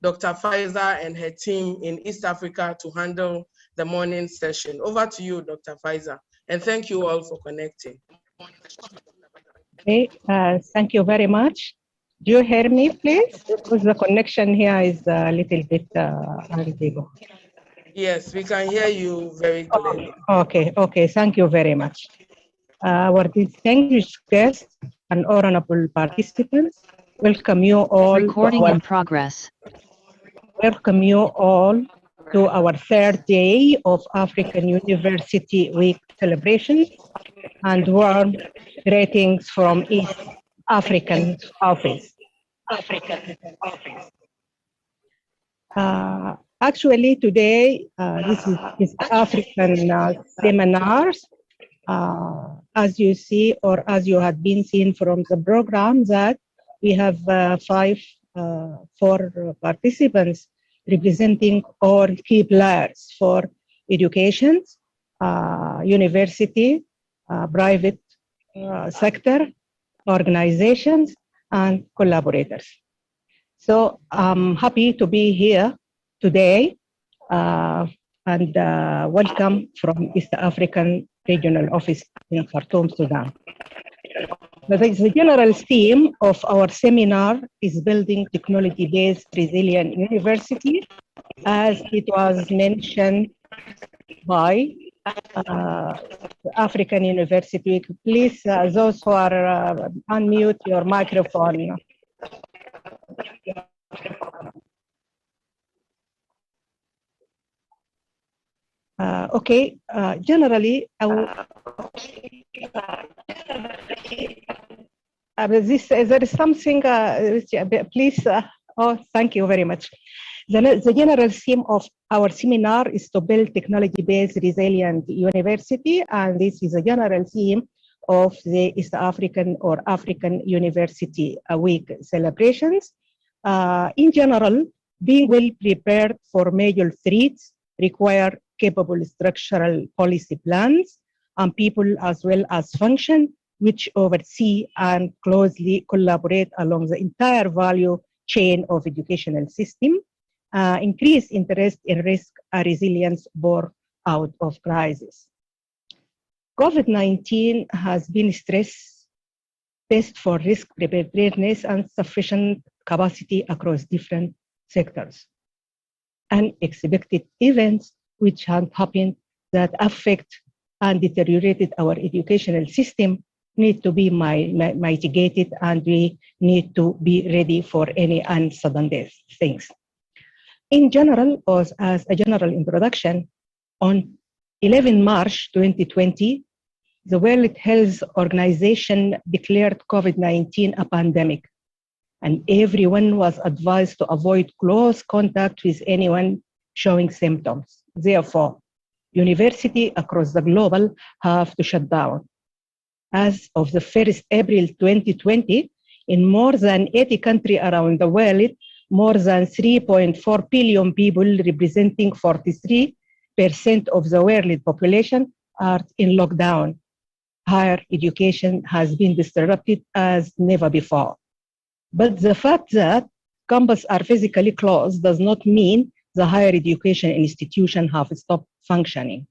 Dr. Faiza and her team in East Africa to handle the morning session. Over to you, Dr. Faiza, and thank you all for connecting. Okay, thank you very much. Do you hear me, please? Because the connection here is a little bit unstable. Yes, we can hear you very clearly. Okay, thank you very much. Our distinguished guests and honorable participants, welcome you all. Recording in progress. Welcome you all to our third day of African University Week celebration and warm greetings from East African office. Actually, today, this is East African seminars. As you see, or as you have been seen from the program, that we have four participants representing all key players for education, university, private sector, organizations, and collaborators. So I'm happy to be here today and welcome from East African Regional Office in Khartoum, Sudan. The general theme of our seminar is building technology-based resilient university, as it was mentioned by African University. Please, those who are unmute your microphone. Generally, there is something, please, thank you very much. The general theme of our seminar is to build technology-based resilient university, and this is a general theme of the East African or African University Week celebrations. In general, being well prepared for major threats require capable structural policy plans and people as well as function which oversee and closely collaborate along the entire value chain of educational system, increase interest in risk and resilience born out of crisis. COVID-19 has been stress test for risk preparedness and sufficient capacity across different sectors. Unexpected events which have happened that affect and deteriorated our educational system need to be mitigated, and we need to be ready for any unsudden things. In general, or as a general introduction, on 11 March 2020, the World Health Organization declared COVID-19 a pandemic, and everyone was advised to avoid close contact with anyone showing symptoms. Therefore, universities across the globe have to shut down. As of the 1st April 2020, in more than 80 countries around the world, more than 3.4 billion people, representing 43% of the world population, are in lockdown. Higher education has been disrupted as never before. But the fact that campuses are physically closed does not mean the higher education institutions have stopped functioning.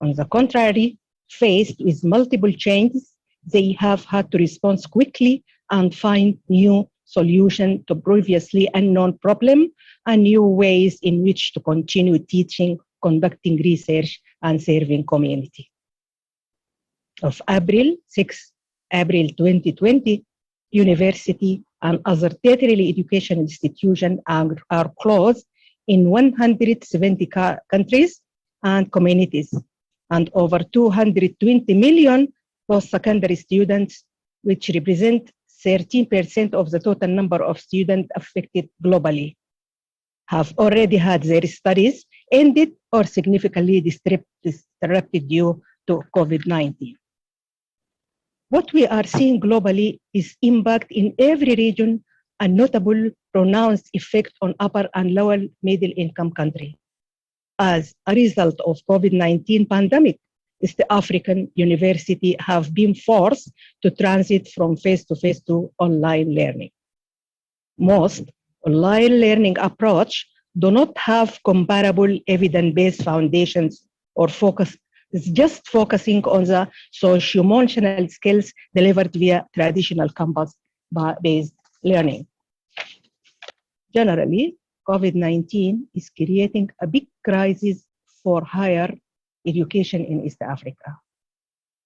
On the contrary, faced with multiple changes, they have had to respond quickly and find new solutions to previously unknown problems and new ways in which to continue teaching, conducting research, and serving community. Of April 6, April 2020, university and other tertiary education institutions are closed in 170 countries and communities, and over 220 million post-secondary students, which represent 13% of the total number of students affected globally, have already had their studies ended or significantly disrupted due to COVID-19. What we are seeing globally is impact in every region, a notable pronounced effect on upper and lower middle income countries. As a result of COVID-19 pandemic, East African universities have been forced to transit from face-to-face to online learning. Most online learning approach do not have comparable evidence-based foundations or focus. It's just focusing on the socio-emotional skills delivered via traditional campus-based learning. Generally, COVID-19 is creating a big crisis for higher education in East Africa.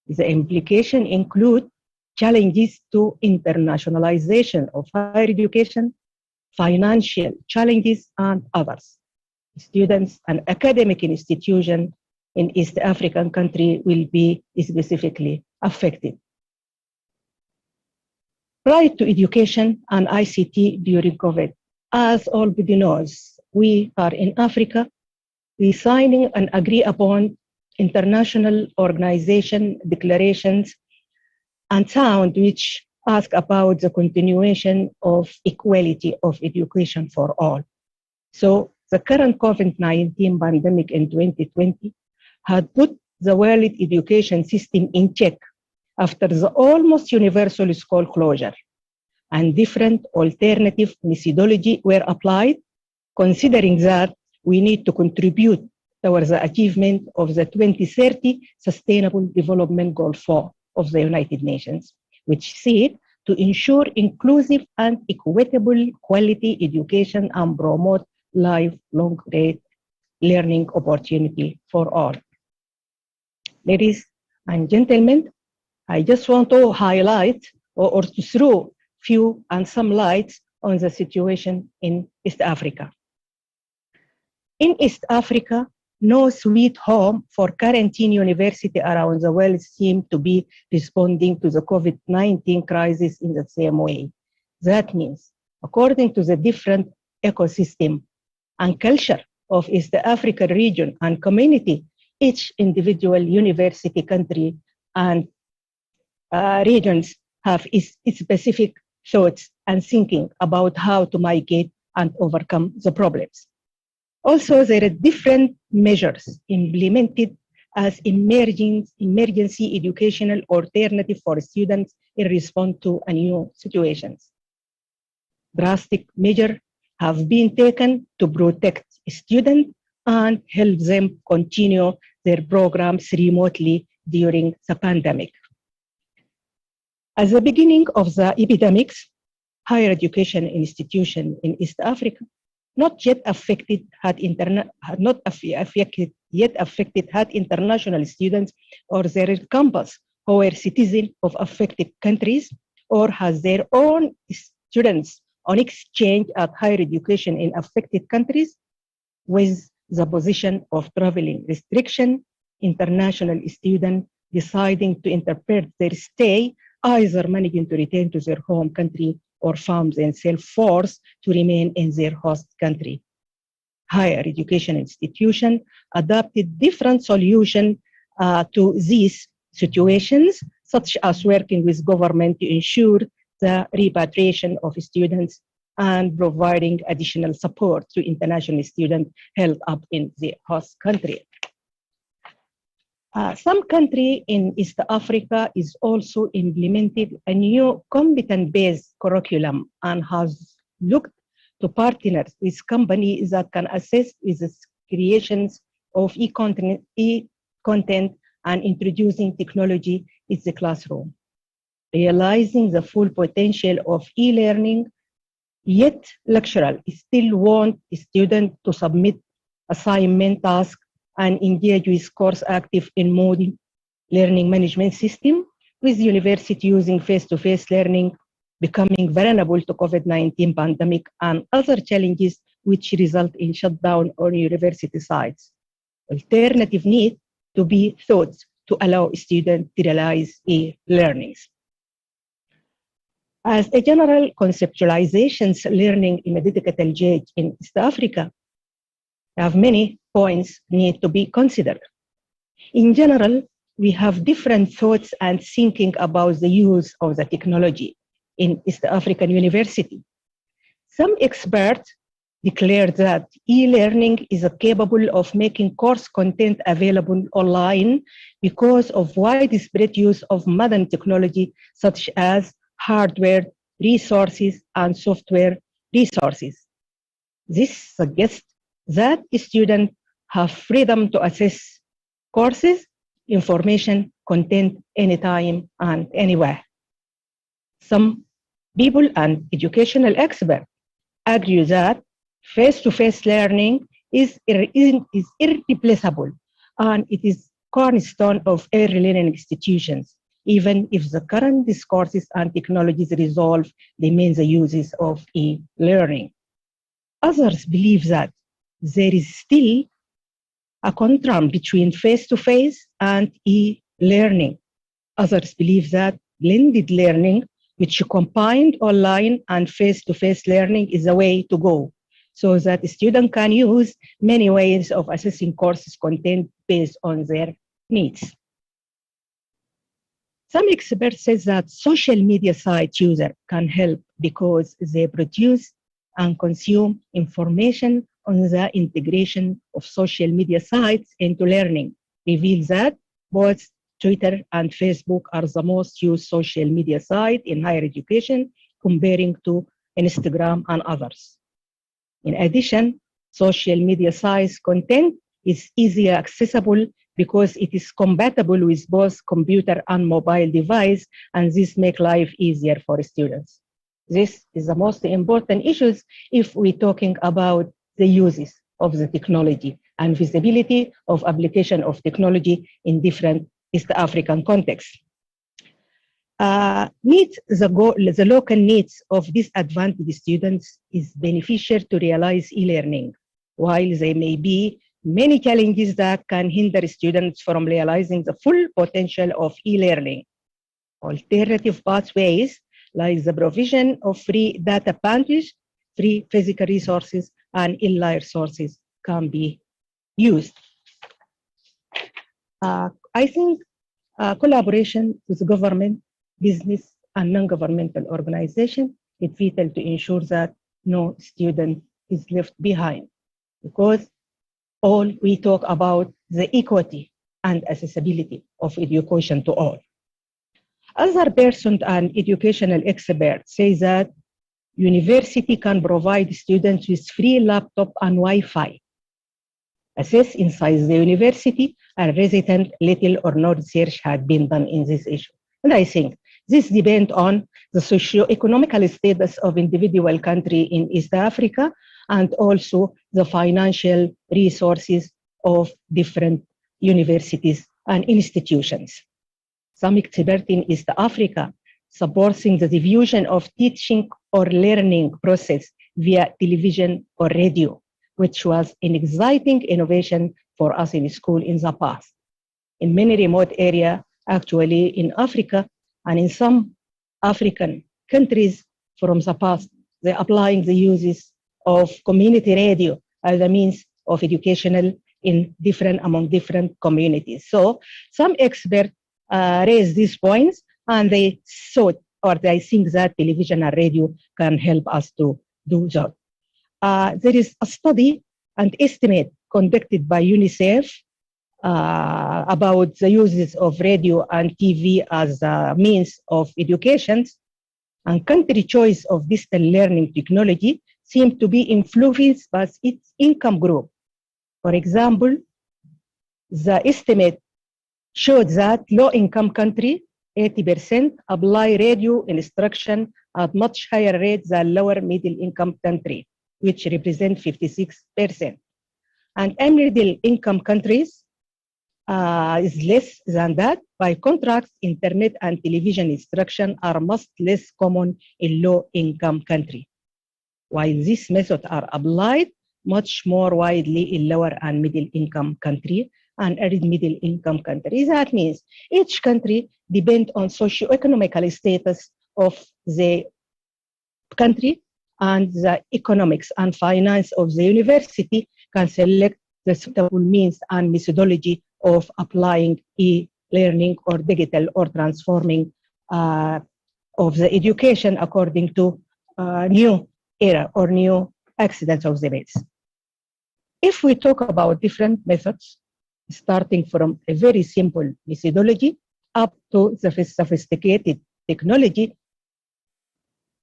The implications include challenges to internationalization of higher education, financial challenges, and others. Students and academic institutions in East African countries will be specifically affected. Right to education and ICT during COVID. As everybody knows, we are in Africa, we signing and agree upon international organization declarations and sound which ask about the continuation of equality of education for all. So the current COVID-19 pandemic in 2020 had put the world education system in check after the almost universal school closure, and different alternative methodology were applied, considering that we need to contribute towards the achievement of the 2030 Sustainable Development Goal 4 of the United Nations, which seek to ensure inclusive and equitable quality education and promote lifelong learning opportunity for all. Ladies and gentlemen, I just want to highlight or to throw few and some lights on the situation in East Africa. In East Africa, no sweet home for quarantine university around the world seem to be responding to the COVID-19 crisis in the same way. That means, according to the different ecosystem and culture of East African region and community, each individual university, country, and regions have its specific thoughts and thinking about how to mitigate and overcome the problems. Also, there are different measures implemented as emergency educational alternative for students in response to new situations. Drastic measures have been taken to protect students and help them continue their programs remotely during the pandemic. At the beginning of the epidemics, higher education institutions in East Africa not yet affected had international students or their campus who were citizens of affected countries or has their own students on exchange at higher education in affected countries. With the position of traveling restriction, international students deciding to interpret their stay, either managing to return to their home country or found themselves forced to remain in their host country. Higher education institutions adopted different solutions to these situations, such as working with government to ensure the repatriation of students and providing additional support to international students held up in the host country. Some country in East Africa is also implemented a new competent-based curriculum and has looked to partners with companies that can assist with the creations of e-content and introducing technology in the classroom. Realizing the full potential of e-learning, yet lecturers still want students to submit assignment tasks and engage with course active in modern learning management system, with university using face-to-face learning becoming vulnerable to COVID-19 pandemic and other challenges which result in shutdown on university sites. Alternative need to be thought to allow students to realize e-learnings. As a general conceptualizations, learning in a digital age in East Africa have many points need to be considered. In general, we have different thoughts and thinking about the use of the technology in East African University. Some experts declare that e-learning is capable of making course content available online because of widespread use of modern technology such as hardware resources and software resources. This suggests that students have freedom to access courses, information, content anytime and anywhere. Some people and educational experts argue that face-to-face learning is irreplaceable and it is cornerstone of early learning institutions, even if the current discourses and technologies resolve the main uses of e-learning. Others believe that there is still a contrast between face-to-face and e-learning. Others believe that blended learning, which combined online and face-to-face learning, is the way to go, so that the student can use many ways of assessing courses content based on their needs. Some experts say that social media site users can help because they produce and consume information on the integration of social media sites into learning, reveals that both Twitter and Facebook are the most used social media site in higher education, comparing to Instagram and others. In addition, social media sites content is easier accessible because it is compatible with both computer and mobile device, and this makes life easier for students. This is the most important issues if we're talking about the uses of the technology and visibility of application of technology in different East African contexts. Meet the local needs of disadvantaged students is beneficial to realize e-learning, while there may be many challenges that can hinder students from realizing the full potential of e-learning. Alternative pathways like the provision of free data packages, free physical resources, and online sources can be used. I think collaboration with government, business, and non-governmental organizations is vital to ensure that no student is left behind, because all we talk about the equity and accessibility of education to all. Other persons and educational experts say that university can provide students with free laptop and Wi-Fi. Assess inside the university and resident, little or no research had been done in this issue. And I think this depends on the socio-economical status of individual country in East Africa and also the financial resources of different universities and institutions. Some experts in East Africa supporting the diffusion of teaching or learning process via television or radio, which was an exciting innovation for us in school in the past. In many remote areas, actually in Africa and in some African countries from the past, they're applying the uses of community radio as a means of educational among different communities. So some experts raise these points and they thought, or they think that television and radio can help us to do that. There is a study and estimate conducted by UNICEF about the uses of radio and TV as a means of education, and country choice of distant learning technology seems to be influenced by its income group. For example, the estimate showed that low-income country, 80%, apply radio instruction at much higher rate than lower middle-income country, which represent 56%. And middle-income countries is less than that. By contrast, internet and television instruction are much less common in low-income countries, while these methods are applied much more widely in lower and middle-income countries and early middle-income countries. That means each country depends on socio-economical status of the country, and the economics and finance of the university can select the suitable means and methodology of applying e-learning or digital or transforming of the education according to new era or new accidents of the base. If we talk about different methods, starting from a very simple methodology up to the sophisticated technology,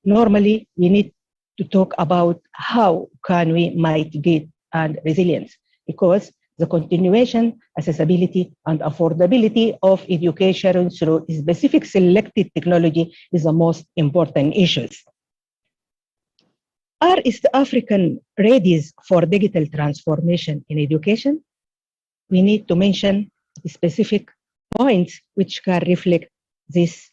normally we need to talk about how can we mitigate and resilience, because the continuation, accessibility, and affordability of education through specific selected technology is the most important issues. Are East African ready for digital transformation in education? We need to mention specific points which can reflect these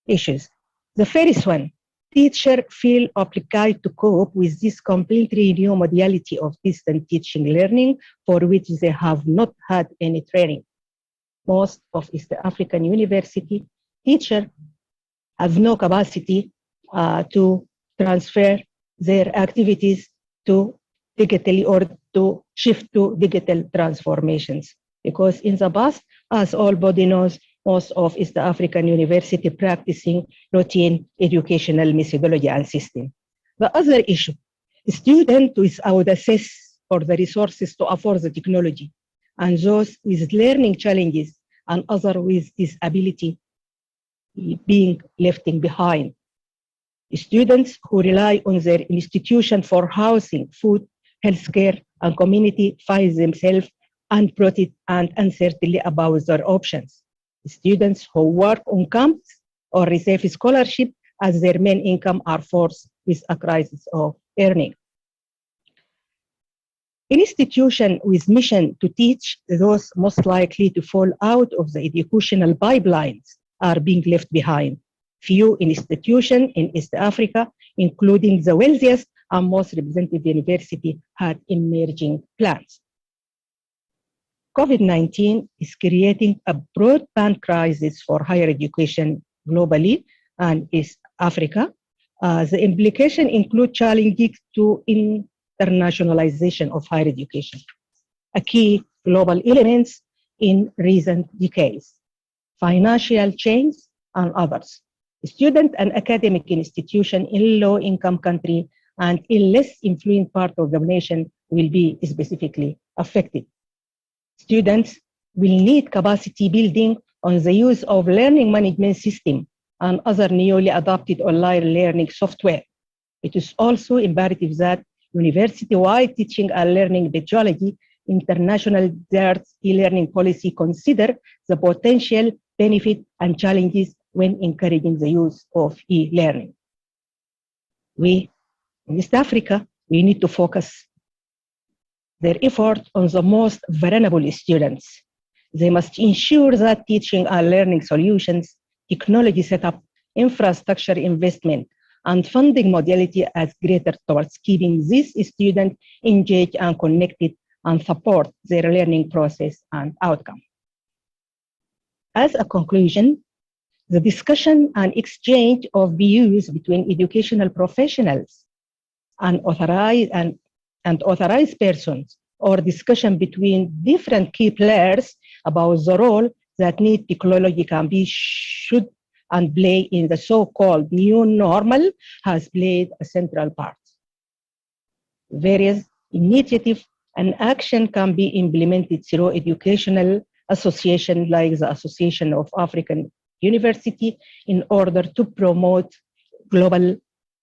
issues. The first one, teachers feel obliged to cope with this completely new modality of distant teaching learning for which they have not had any training. Most of East African university teachers have no capacity to transfer their activities to digitally or to shift to digital transformations. Because in the past, as all body knows, most of East African university practicing routine educational methodology and system. The other issue, students without access or the resources to afford the technology, and those with learning challenges and others with disability being left behind. Students who rely on their institution for housing, food, healthcare, and community find themselves unprotected and uncertain about their options. Students who work on campus or receive scholarship as their main income are forced with a crisis of earning. Institutions with mission to teach those most likely to fall out of the educational pipelines are being left behind. Few institutions in East Africa, including the wealthiest and most representative university, had emerging plans. COVID-19 is creating a broadband crisis for higher education globally and East Africa. The implications include challenges to internationalization of higher education, a key global element in recent decades, financial change, and others. Student and academic institutions in low-income countries and in less influent part of the nation will be specifically affected. Students will need capacity building on the use of learning management system and other newly adopted online learning software. It is also imperative that university-wide teaching and learning methodology, international e-learning policy consider the potential benefit and challenges when encouraging the use of e-learning. We, in East Africa, we need to focus their effort on the most vulnerable students. They must ensure that teaching and learning solutions, technology setup, infrastructure investment, and funding modality as greater towards keeping these students engaged and connected and support their learning process and outcome. As a conclusion, the discussion and exchange of views between educational professionals and authorized persons, or discussion between different key players about the role that need technology can be, should, and play in the so-called new normal has played a central part. Various initiatives and action can be implemented through educational associations like the Association of African University in order to promote global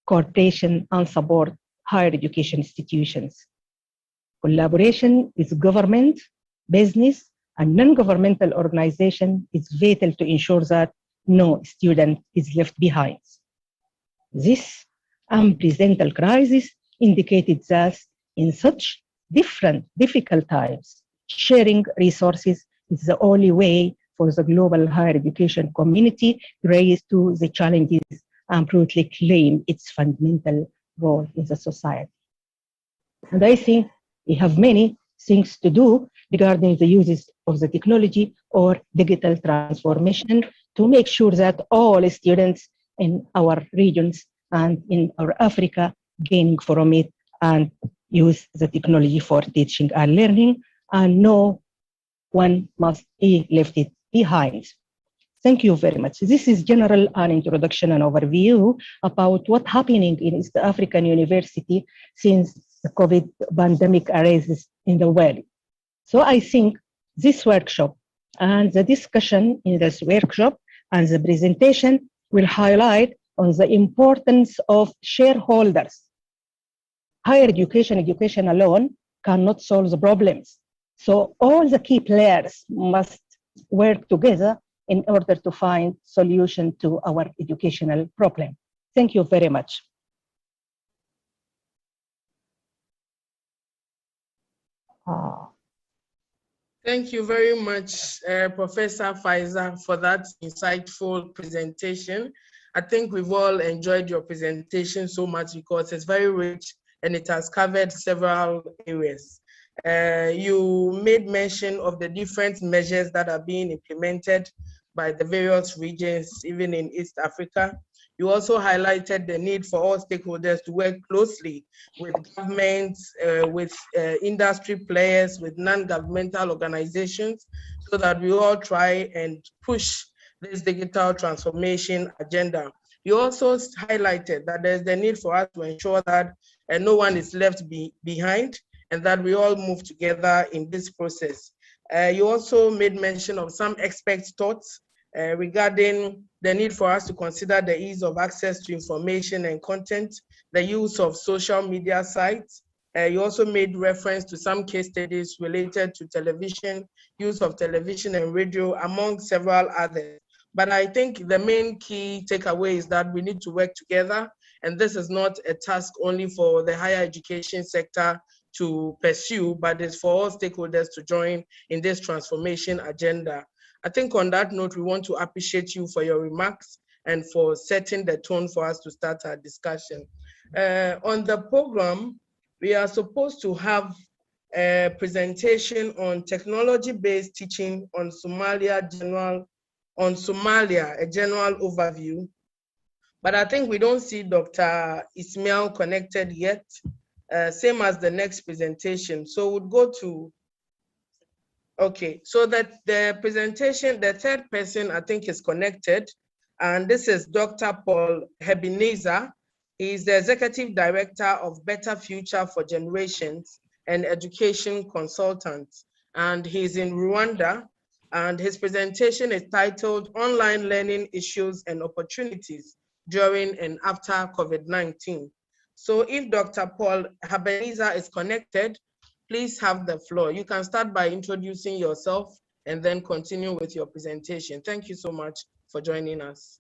cooperation and support higher education institutions. Collaboration with government, business, and non-governmental organizations is vital to ensure that no student is left behind. This unprecedented crisis indicated that in such difficult times, sharing resources is the only way for the global higher education community to rise to the challenges and proudly claim its fundamental role in the society. And I think we have many things to do regarding the uses of the technology or digital transformation to make sure that all students in our regions and in our Africa gain from it and use the technology for teaching and learning, and no one must be left behind. Thank you very much. This is general an introduction and overview about what's happening in East African University since the COVID pandemic arises in the world. So I think this workshop and the discussion in this workshop and the presentation will highlight on the importance of shareholders higher education alone cannot solve the problems. So all the key players must work together in order to find solution to our educational problem. Thank you very much. Thank you very much, Professor Faiza, for that insightful presentation. I think we've all enjoyed your presentation so much because it's very rich and it has covered several areas. You made mention of the different measures that are being implemented by the various regions, even in East Africa. You also highlighted the need for all stakeholders to work closely with governments, with industry players, with non-governmental organizations, so that we all try and push this digital transformation agenda. You also highlighted that there's the need for us to ensure that no one is left behind and that we all move together in this process. You also made mention of some expert thoughts regarding the need for us to consider the ease of access to information and content, the use of social media sites. You also made reference to some case studies related to television, use of television and radio, among several others. But I think the main key takeaway is that we need to work together, and this is not a task only for the higher education sector to pursue, but it's for all stakeholders to join in this transformation agenda. I think on that note, we want to appreciate you for your remarks and for setting the tone for us to start our discussion. On the program, we are supposed to have a presentation on technology-based teaching on Somalia, a general overview. But I think we don't see Dr. Ismail connected yet, same as the next presentation. So we'll go to, okay, so that the presentation, the third person I think is connected, and this is Dr. Paul Ebenezer. He is the Executive Director of Better Future for Generations and Education Consultant, and he's in Rwanda, and his presentation is titled Online Learning Issues and Opportunities During and After COVID-19. So if Dr. Paul Ebenezer is connected, please have the floor. You can start by introducing yourself and then continue with your presentation. Thank you so much for joining us.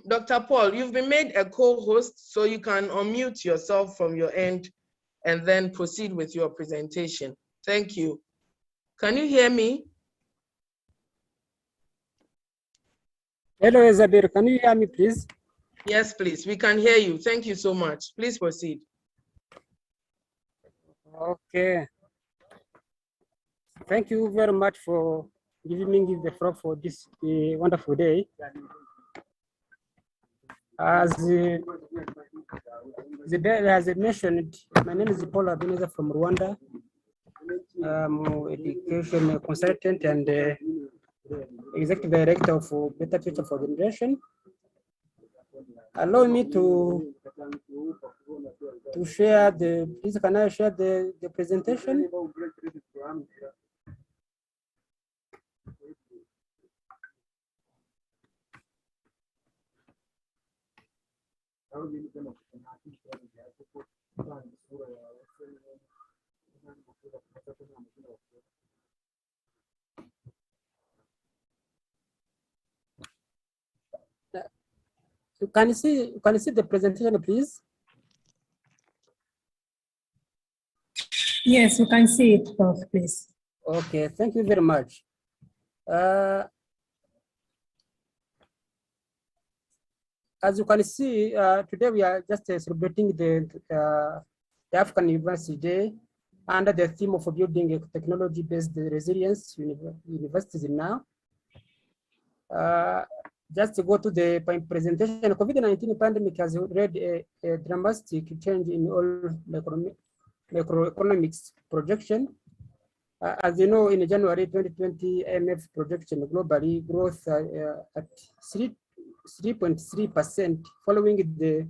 Dr. Paul, you've been made a co-host, so you can unmute yourself from your end and then proceed with your presentation. Thank you. Can you hear me? Hello, Isabel. Can you hear me, please? Yes, please. We can hear you. Thank you so much. Please proceed. Okay. Thank you very much for giving me the floor for this wonderful day. As I mentioned, my name is Paul Ebenezer from Rwanda. I'm an education consultant and Executive Director of Better Future for Generation. Allow me to share please can I share the presentation? Can you see the presentation, please? Yes, you can see it, Prof, please. Okay, thank you very much. As you can see, today we are just celebrating the African University Day under the theme of building a technology-based resilience universities now. Just to go to the presentation, COVID-19 pandemic has already a dramatic change in all macroeconomics projection. As you know, in January 2020, IMF projection globally growth at 3.3%, following the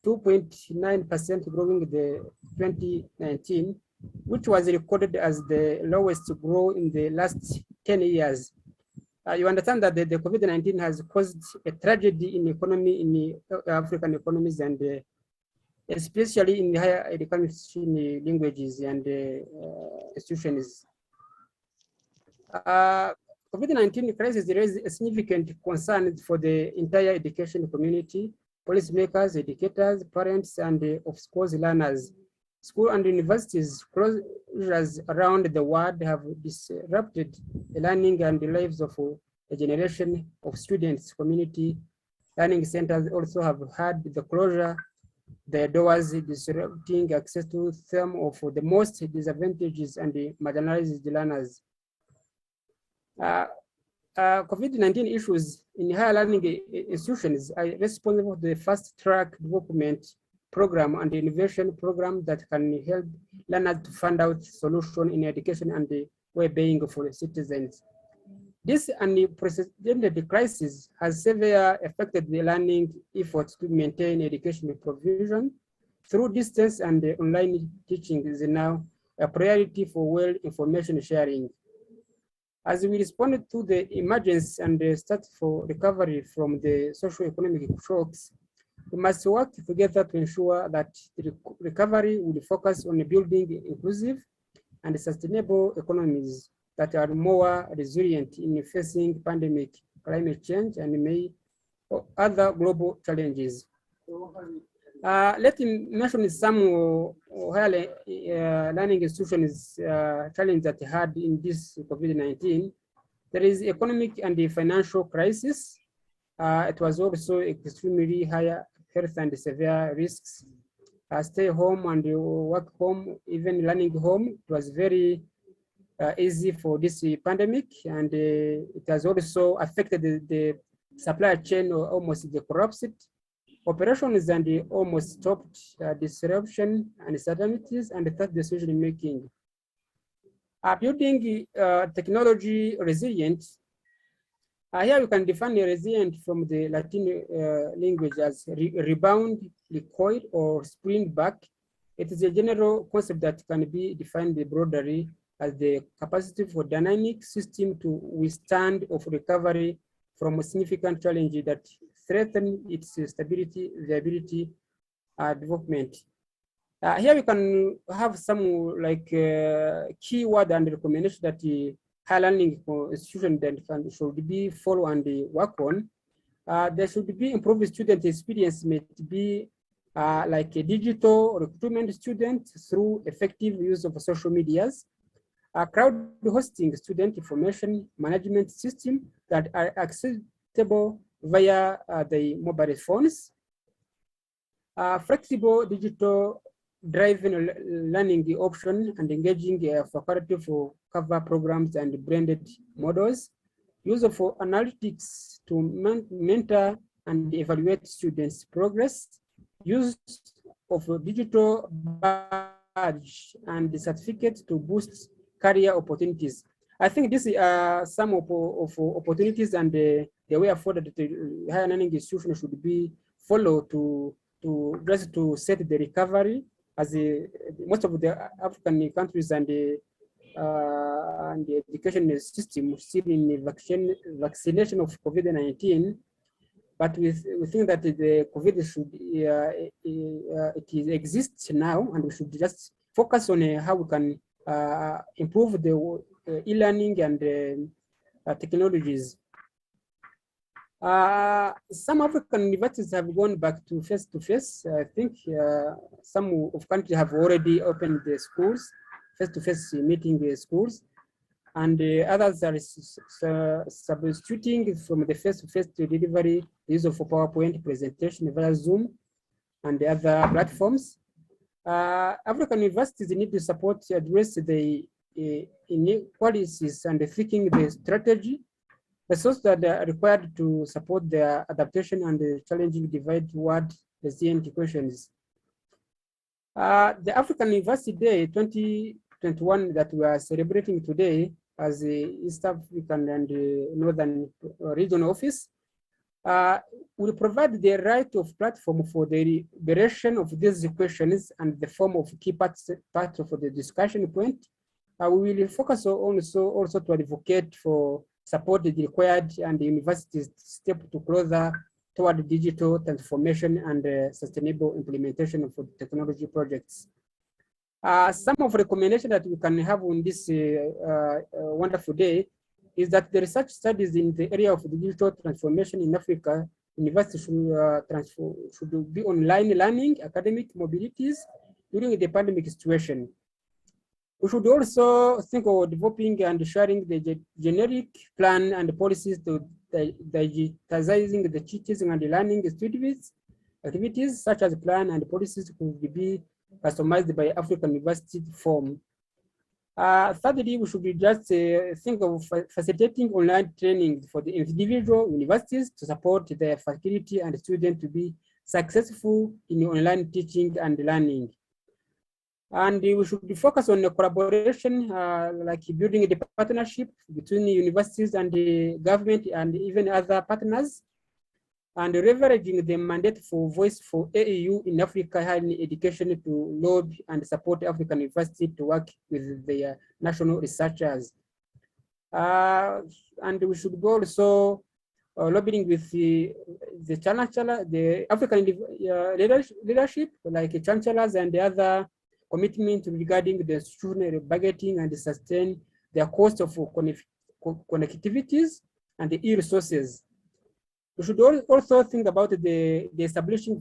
2.9% growing the 2019. which was recorded as the lowest growth in the last 10 years. You understand that the COVID-19 has caused a tragedy in economy, in the African economies, and especially in the higher education languages and institutions. COVID-19 crisis raised a significant concern for the entire education community, policymakers, educators, parents, and of course learners. School and universities closures around the world have disrupted the learning and the lives of a generation of students. Community learning centers also have had the closure, the doors disrupting access to some of the most disadvantaged and the marginalized learners. COVID-19 issues in higher learning institutions are responsible for the fast-track development program and the innovation program that can help learners to find out solutions in education and the well-being for citizens. This unprecedented crisis has severely affected the learning efforts to maintain education provision through distance, and the online teaching is now a priority for well information sharing. As we responded to the emergence and the start for recovery from the socio-economic shocks, we must work together to ensure that the recovery will focus on building inclusive and sustainable economies that are more resilient in facing pandemic, climate change, and many other global challenges. Let me mention some higher learning institutions challenge that had in this COVID-19. There is economic and the financial crisis. It was also extremely high health and severe risks. Stay home and work home, even learning home, it was very easy for this pandemic, and it has also affected the supply chain, or almost the collapsed operations, and almost stopped disruption and uncertainties and third decision making. Building technology resilient. Here you can define a resilient from the Latin language as rebound, recoil, or spring back. It is a general concept that can be defined broadly as the capacity for dynamic system to withstand of recovery from a significant challenge that threaten its stability, viability, development. Here we can have some like keyword and recommendation that higher learning institution that should be follow and work on. There should be improved student experience, may be like a digital recruitment student through effective use of social medias, crowd hosting student information management system that are accessible via the mobile phones, flexible digital driven learning the option, and engaging faculty for cover programs and branded models, use of analytics to mentor and evaluate students' progress, use of digital badge and certificates to boost career opportunities. I think this is some of opportunities and the way afforded the higher learning institution should be followed to set the recovery, as most of the African countries and the education system still in vaccination of COVID-19. But we think that the COVID should it exists now, and we should just focus on how we can improve the e-learning and technologies. Some African universities have gone back to face-to-face. I think some of countries have already opened the schools, face-to-face meeting the schools, and others are substituting from the face-to-face to delivery the use of PowerPoint presentation via Zoom and the other platforms. African universities need to support to address the inequalities and thinking the strategy, the sources that are required to support the adaptation and the challenging divide toward resilient questions. The African University Day 2021 that we are celebrating today as the East African and Northern Region Office will provide the right of platform for the liberation of these questions and the form of key part of the discussion point. We will focus also to advocate for support the required and the universities step to closer toward digital transformation and sustainable implementation of technology projects. Some of the recommendations that we can have on this wonderful day is that the research studies in the area of digital transformation in Africa, universities should be online learning, academic mobilities during the pandemic situation. We should also think of developing and sharing the generic plan and policies to digitizing the teaching and learning activities such as plan and policies could be customized by African university form. Thirdly, we should be just think of facilitating online training for the individual universities to support their faculty and students to be successful in online teaching and learning. And we should be focused on the collaboration, like building the partnership between the universities and the government and even other partners, and leveraging the mandate for voice for AAU in Africa higher education to lobby and support African university to work with their national researchers. And we should go also lobbying with the African leadership, like chancellors and the other commitment regarding the student budgeting and sustain their cost of connectivities and the e-resources. We should also think about the establishing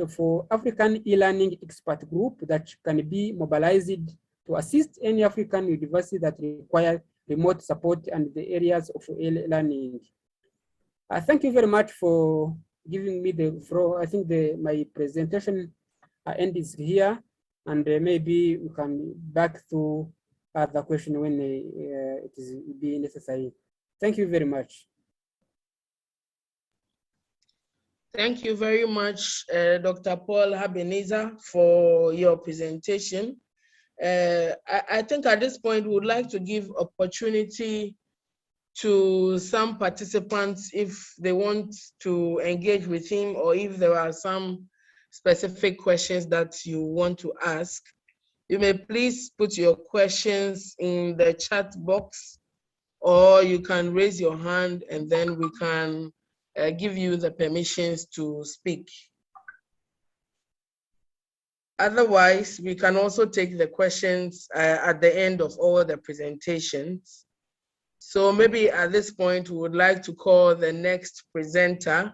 for African e-learning expert group that can be mobilized to assist any African university that require remote support and the areas of e-learning. Thank you very much for giving me the floor. I think my presentation end is here, and maybe we can back to the question when it is be necessary. Thank you very much. Thank you very much, Dr. Paul Habeneza, for your presentation. I think at this point, we would like to give opportunity to some participants if they want to engage with him, or if there are some specific questions that you want to ask. You may please put your questions in the chat box, or you can raise your hand and then we can give you the permissions to speak. Otherwise, we can also take the questions at the end of all the presentations. So maybe at this point, we would like to call the next presenter.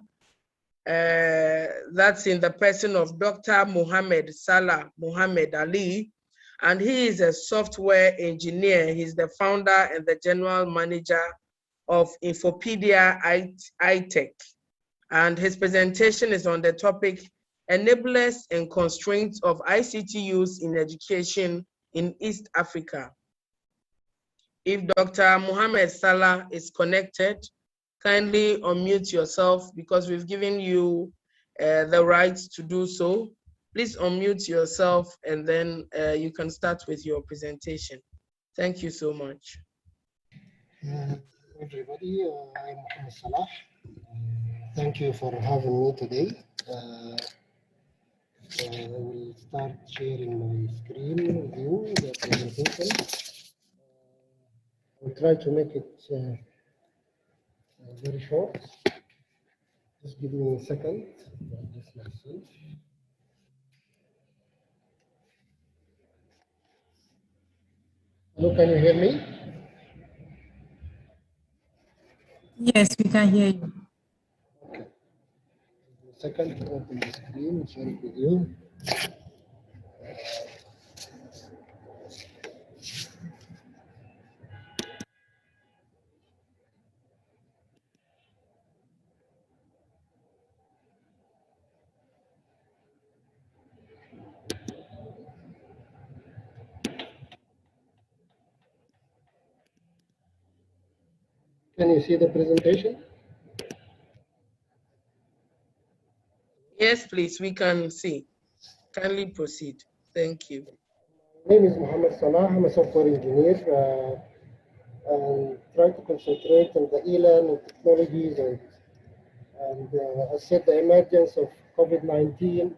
That's in the person of Dr. Mohammed Salah Mohammed Ali, and he is a software engineer. He's the founder and the general manager of Infopedia iTech, and his presentation is on the topic, Enablers and Constraints of ICT Use in Education in East Africa. If Dr. Mohammed Salah is connected, kindly unmute yourself because we've given you the right to do so. Please unmute yourself and then you can start with your presentation. Thank you so much. Everybody, I'm Mohammed Salah. Thank you for having me today. I will start sharing my screen with you, the presentation. I will try to make it very short. Just give me a second. Just myself. Hello, can you hear me? Yes, we can hear you. Okay. A second to open the screen and share it with you. Can you see the presentation? Yes, please, we can see. Kindly proceed. Thank you. My name is Mohammed Salah. I'm a software engineer and try to concentrate on the e-learning technologies and And I said the emergence of COVID-19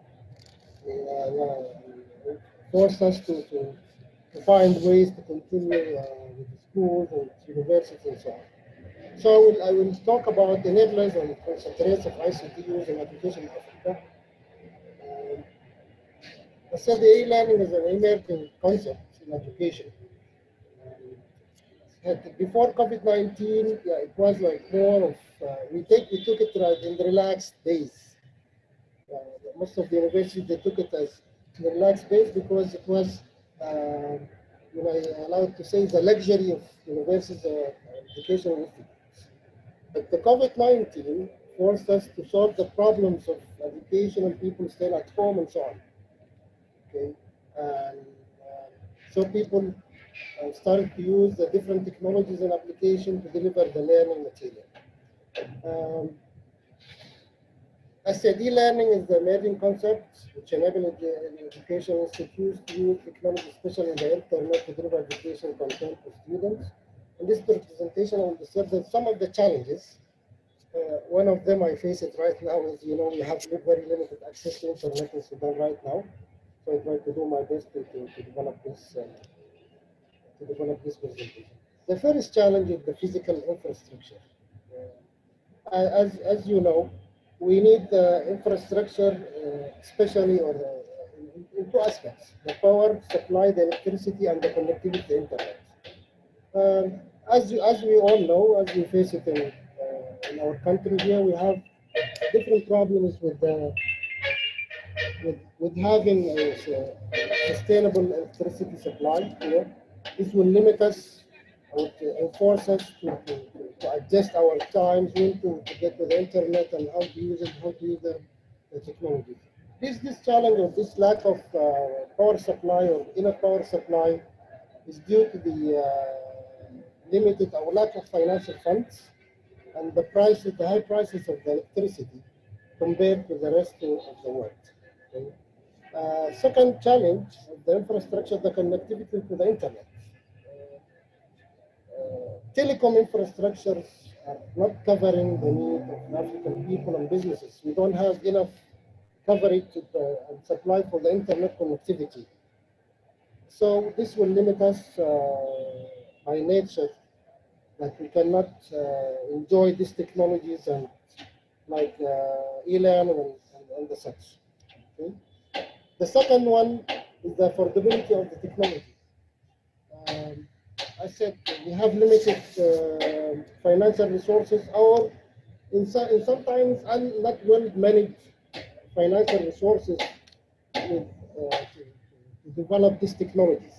forced us to find ways to continue with the schools and universities and so on. So I will talk about enablers and concentrates of ICT use in education in Africa. I said the e-learning is an emerging concept in education. Before COVID-19, yeah, it was like more of, we took it in relaxed days. Most of the universities, they took it as relaxed days because it was, allowed to say, the luxury of universities or educational institutes. But the COVID-19 forced us to solve the problems of education and people staying at home and so on. Okay, and so people started to use the different technologies and applications to deliver the learning material. I said e-learning is the emerging concept which enables education institutes to use technology, especially the internet, to deliver education content to students. In this presentation, I will discuss some of the challenges. One of them I face it right now is, we have very limited access to internet in Sudan right now. So I try to do my best to develop this presentation. The first challenge is the physical infrastructure. As you know, we need the infrastructure, especially in two aspects: the power supply, the electricity, and the connectivity to the internet. As we all know, as we face it in our country here, we have different problems with having a sustainable electricity supply here. This will limit us or to force us to adjust our times, when to get to the internet and how to use it, how to use the technology. This challenge of this lack of power supply or enough power supply is due to the limited or lack of financial funds and the high prices of the electricity compared to the rest of the world. Okay? Second challenge of the infrastructure, the connectivity to the internet. Telecom infrastructures are not covering the need of African people and businesses. We don't have enough coverage and supply for the internet connectivity. So this will limit us by nature, that we cannot enjoy these technologies and like e-learning and the such. Okay? The second one is the affordability of the technology. I said we have limited financial resources, or sometimes not well managed financial resources to develop these technologies.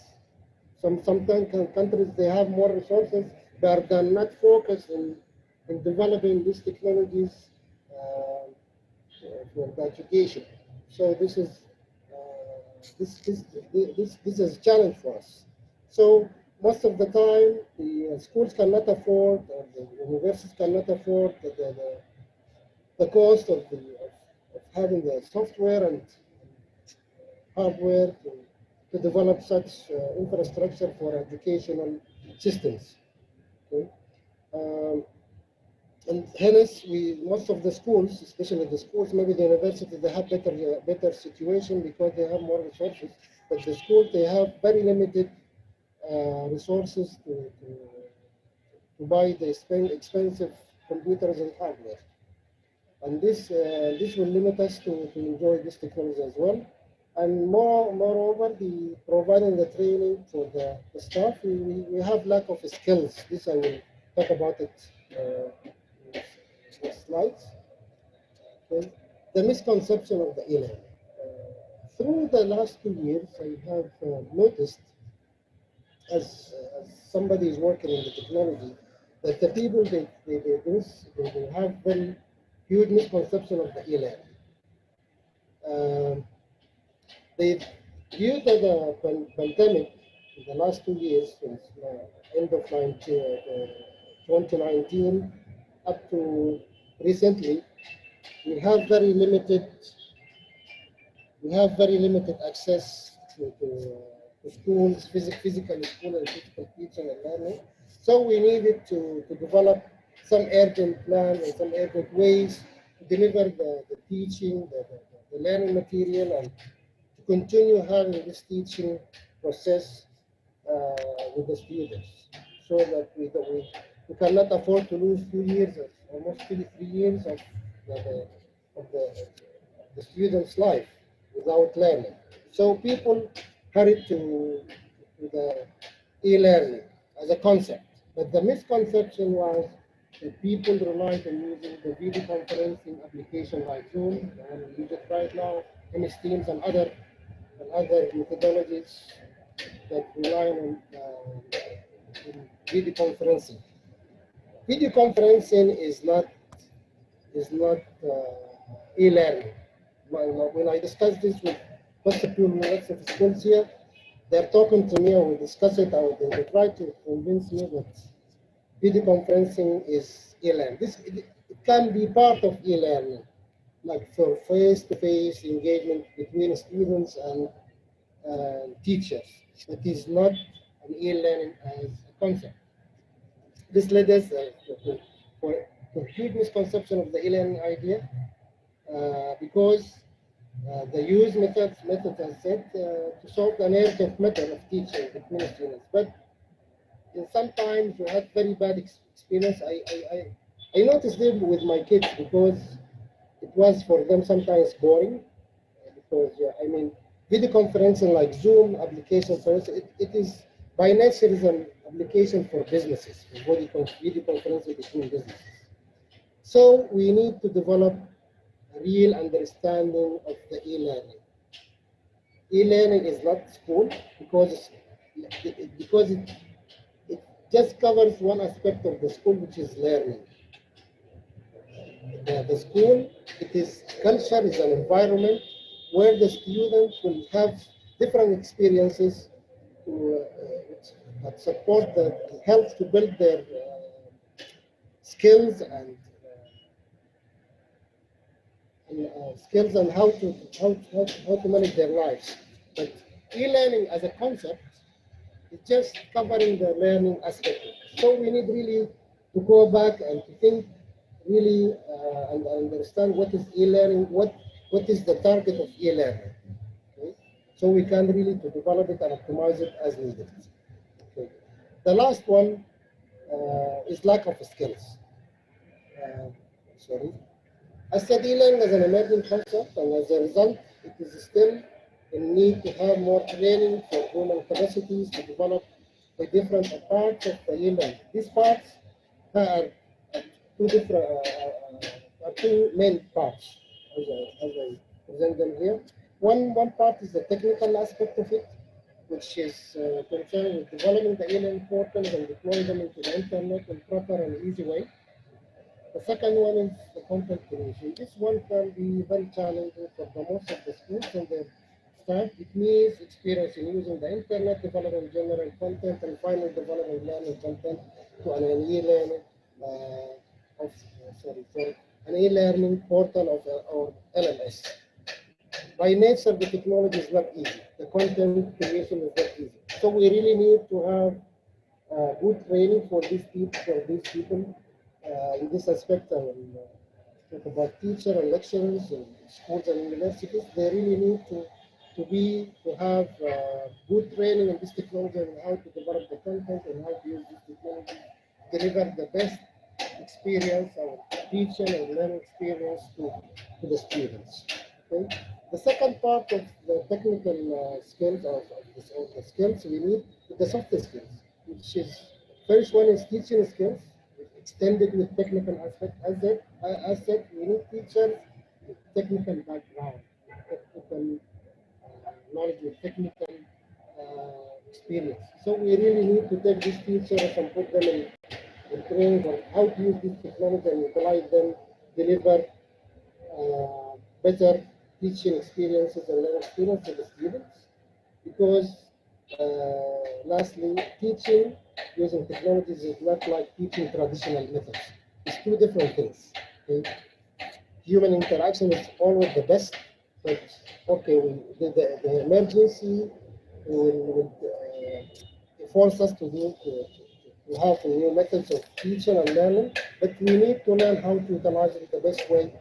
Some countries, they have more resources, but they're not focused in developing these technologies for the education. So this is this is a challenge for us. So most of the time, the schools cannot afford, or the universities cannot afford the cost of having the software and hardware to develop such infrastructure for educational systems. Okay? And hence, most of the schools, especially the schools, maybe the universities, they have better situation because they have more resources. But the schools, they have very limited resources to buy the expensive computers and hardware. And this will limit us to enjoy this technology as well. And moreover, providing the training for the staff, we have lack of skills. This I will talk about it in the slides. Okay. The misconception of the e-learning. Through the last 2 years, I have noticed, as somebody is working in the technology, that the people they have very huge misconception of the e-learning. Due to the pandemic, in the last 2 years, since end of 2019 up to recently, we have very limited access to schools, physical school and physical teaching and learning. So we needed to develop some urgent plan and some urgent ways deliver the teaching, the learning material, and to continue having this teaching process with the students, so that we cannot afford to lose 2 years, almost 3 years of the student's life without learning. So people hurry to the e-learning as a concept. But the misconception was that people relied on using the video conferencing application like Zoom, and we use it right now, MS Teams, and other methodologies that rely on video conferencing. Video conferencing is not e-learning. When I discuss this with most of the schools here, they're talking to me, or we discuss it, or they try to convince me that video conferencing is e-learning. It can be part of e-learning, like for face-to-face engagement between students and teachers. It is not an e-learning as a concept. This led us for a huge misconception of the e-learning idea, because the use methods, as said, to solve the narrative method of teaching between students. But sometimes we had very bad experience. I noticed it with my kids, because it was for them sometimes boring. Because I mean, video conferencing like Zoom application, for instance, it is by nature is an application for businesses, for video conferencing between businesses. So we need to develop a real understanding of the e-learning. E-learning is not school, because it just covers one aspect of the school, which is learning. The school, it is culture, is an environment where the student will have different experiences that support, that help to build their skills and skills and how to manage their lives. But e-learning as a concept is just covering the learning aspect. So we need really to go back and to think really and understand what is e-learning, what is the target of e-learning. Okay? So we can really to develop it and optimize it as needed. Okay. The last one is lack of skills. I said e-learning as an emerging concept, and as a result, it is still in need to have more training for human capacities to develop the different parts of the e-learning. These parts are two main parts, as I present them here. One part is the technical aspect of it, which is concerned with developing the e-learning portals and deploying them into the internet in proper and easy way. The second one is the content creation. This one can be very challenging for the most of the schools and their staff. It needs experience in using the internet, developing general content, and finally developing learning content to an e-learning an e-learning portal or LMS. By nature, the technology is not easy. The content creation is not easy. So we really need to have good training for these people. In this aspect, I will talk about teachers and lecturers in schools and universities. They really need to have good training in this technology and how to develop the content and how to use this technology, deliver the best experience or teaching and learning experience to the students. Okay. The second part of the technical skills of the skills we need is the soft skills, which is first one is teaching skills, extended with technical aspect. As said, we need teachers with technical background, technical knowledge, with technical experience. So we really need to take these teachers and put them in training on how to use this technology and utilize them, deliver better teaching experiences and learning experience to the students. Because lastly, teaching using technologies is not like teaching traditional methods. It's two different things. Okay? Human interaction is always the best, but okay, the emergency will force us to have new methods of teaching and learning, but we need to learn how to utilize it the best way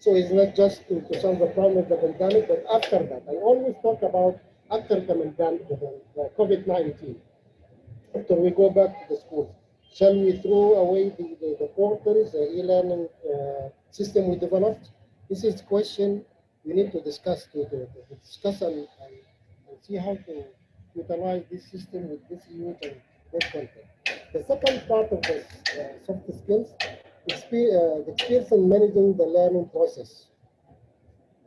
So it's not just to solve the problem of the pandemic, but after that. I always talk about after the COVID-19, after we go back to the schools. Shall we throw away the portals, the e-learning system we developed? This is a question we need to discuss, to discuss and see how to utilize this system with this youth and this content. The second part of the soft skills, the experience in managing the learning process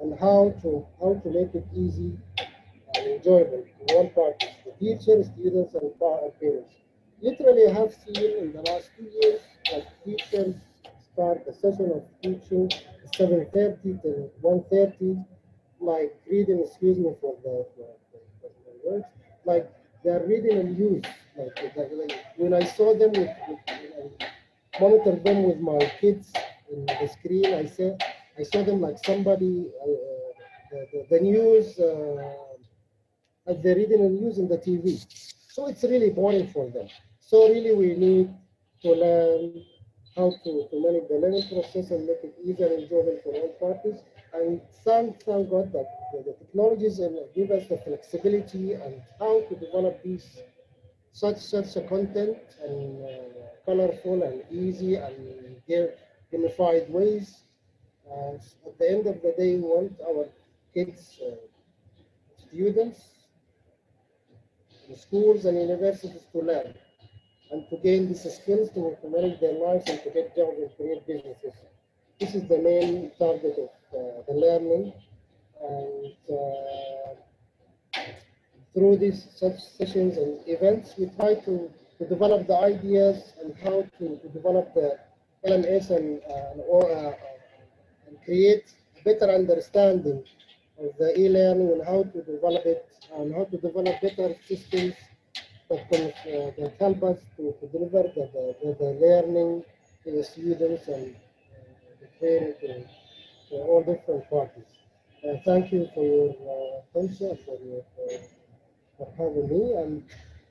and how to make it easy and enjoyable to all parties, the teachers, students, and parents. Literally, I have seen in the last 2 years that teachers start the session of teaching 7:30 to 1:30, like reading, excuse me for the words, like they're reading and use. Like when I saw them monitor them with my kids in the screen, I saw them like somebody, the news, as they're reading and using the TV. So it's really boring for them. So really we need to learn how to manage the learning process and make it easier and enjoyable for all parties. And thank God that the technologies give us the flexibility and how to develop these such a content and colorful and easy and gamified ways. At the end of the day, we want our kids, students, in schools and universities to learn and to gain these skills to manage their lives and to get jobs and create businesses. This is the main target of the learning. And through these such sessions and events, we try to develop the ideas and how to develop the LMS and create a better understanding of the e-learning and how to develop it and how to develop better systems that can help us to deliver the learning to the students and the parents to all different parties. Thank you for your attention, for having me, and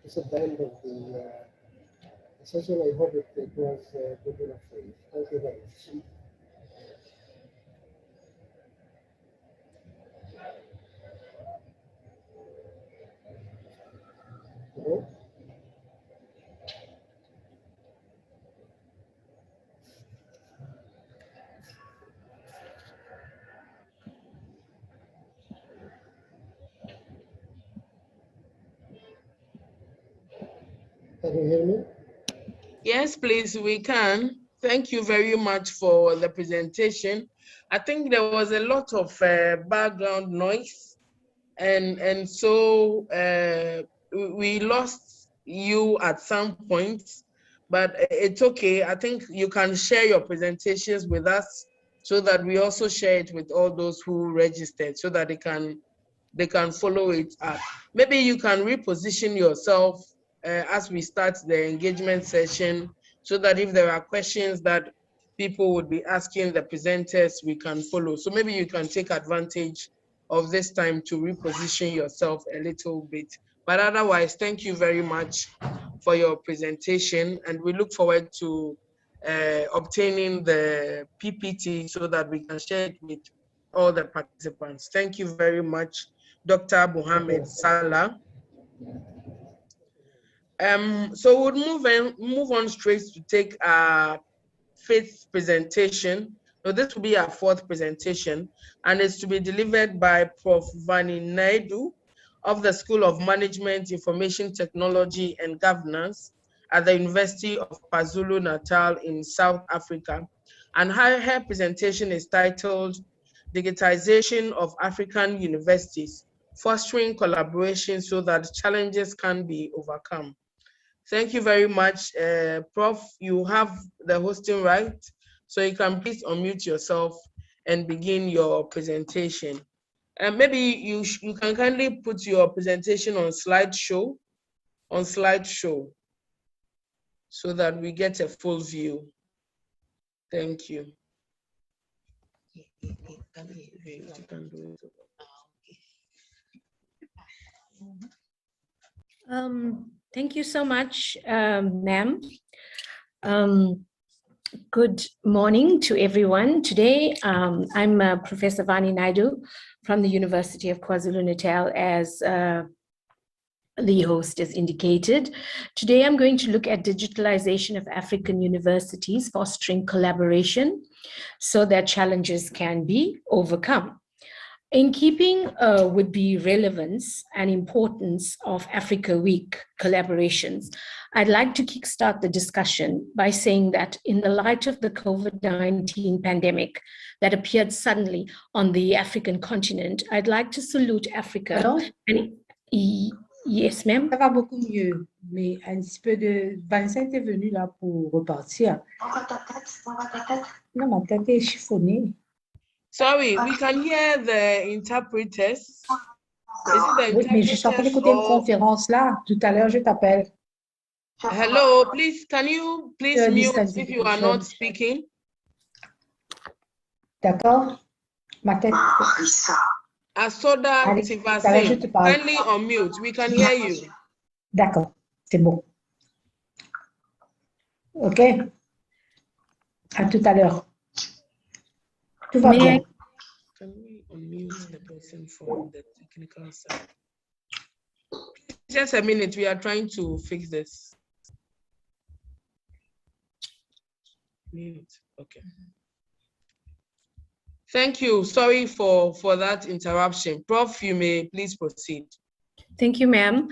this is the end of the session. I hope it was good enough for you. Thank you very much. Hello? Can you hear me? Yes, please, we can. Thank you very much for the presentation. I think there was a lot of background noise, and so we lost you at some points, but it's okay. I think you can share your presentations with us so that we also share it with all those who registered so that they can follow it up. Maybe you can reposition yourself as we start the engagement session so that if there are questions that people would be asking the presenters, we can follow. So maybe you can take advantage of this time to reposition yourself a little bit. But otherwise, thank you very much for your presentation, and we look forward to obtaining the PPT so that we can share it with all the participants. Thank you very much, Dr. Mohammed Salah. So we'll move on straight to take our fifth presentation. So this will be our fourth presentation, and it's to be delivered by Prof. Vani Naidu of the School of Management, Information Technology and Governance at the University of KwaZulu-Natal in South Africa. And her presentation is titled Digitization of African Universities, Fostering Collaboration so that Challenges can be Overcome. Thank you very much, Prof. You have the hosting right, so you can please unmute yourself and begin your presentation. And maybe you can kindly put your presentation on slideshow, so that we get a full view. Thank you. Thank you so much, ma'am. Good morning to everyone. Today, I'm Professor Vani Naidu from the University of KwaZulu-Natal, as the host has indicated. Today, I'm going to look at digitalization of African universities, fostering collaboration so that challenges can be overcome. In keeping with the relevance and importance of Africa Week collaborations, I'd like to kickstart the discussion by saying that in the light of the COVID-19 pandemic that appeared suddenly on the African continent, I'd like to salute Africa. Pardon? Yes, ma'am. Ça va beaucoup mieux, mais un petit peu de... Vanessa était venue là pour repartir. Non, ma tête est chiffonnée. Sorry, we can hear the interpreters. Is it the Oui, mais je suis en train d'écouter une conférence là. Tout à l'heure, je t'appelle. Hello, please, can you please mute if you are not speaking? D'accord? Ma tête... Asoda Tivase, kindly unmute. We can hear you. D'accord, c'est bon. OK? À tout à l'heure. Tout va bien. Can we unmute the person from the technical side? Just a minute, we are trying to fix this. Mute, okay. Thank you. Sorry for that interruption. Prof, you may please proceed. Thank you, ma'am.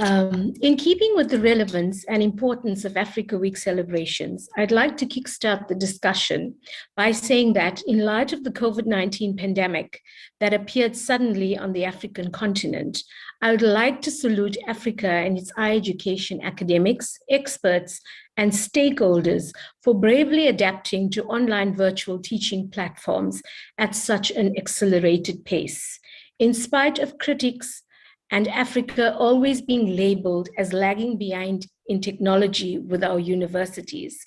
In keeping with the relevance and importance of Africa Week celebrations, I'd like to kickstart the discussion by saying that in light of the COVID-19 pandemic that appeared suddenly on the African continent, I would like to salute Africa and its higher education academics, experts, and stakeholders for bravely adapting to online virtual teaching platforms at such an accelerated pace. In spite of critics and Africa always being labeled as lagging behind in technology with our universities,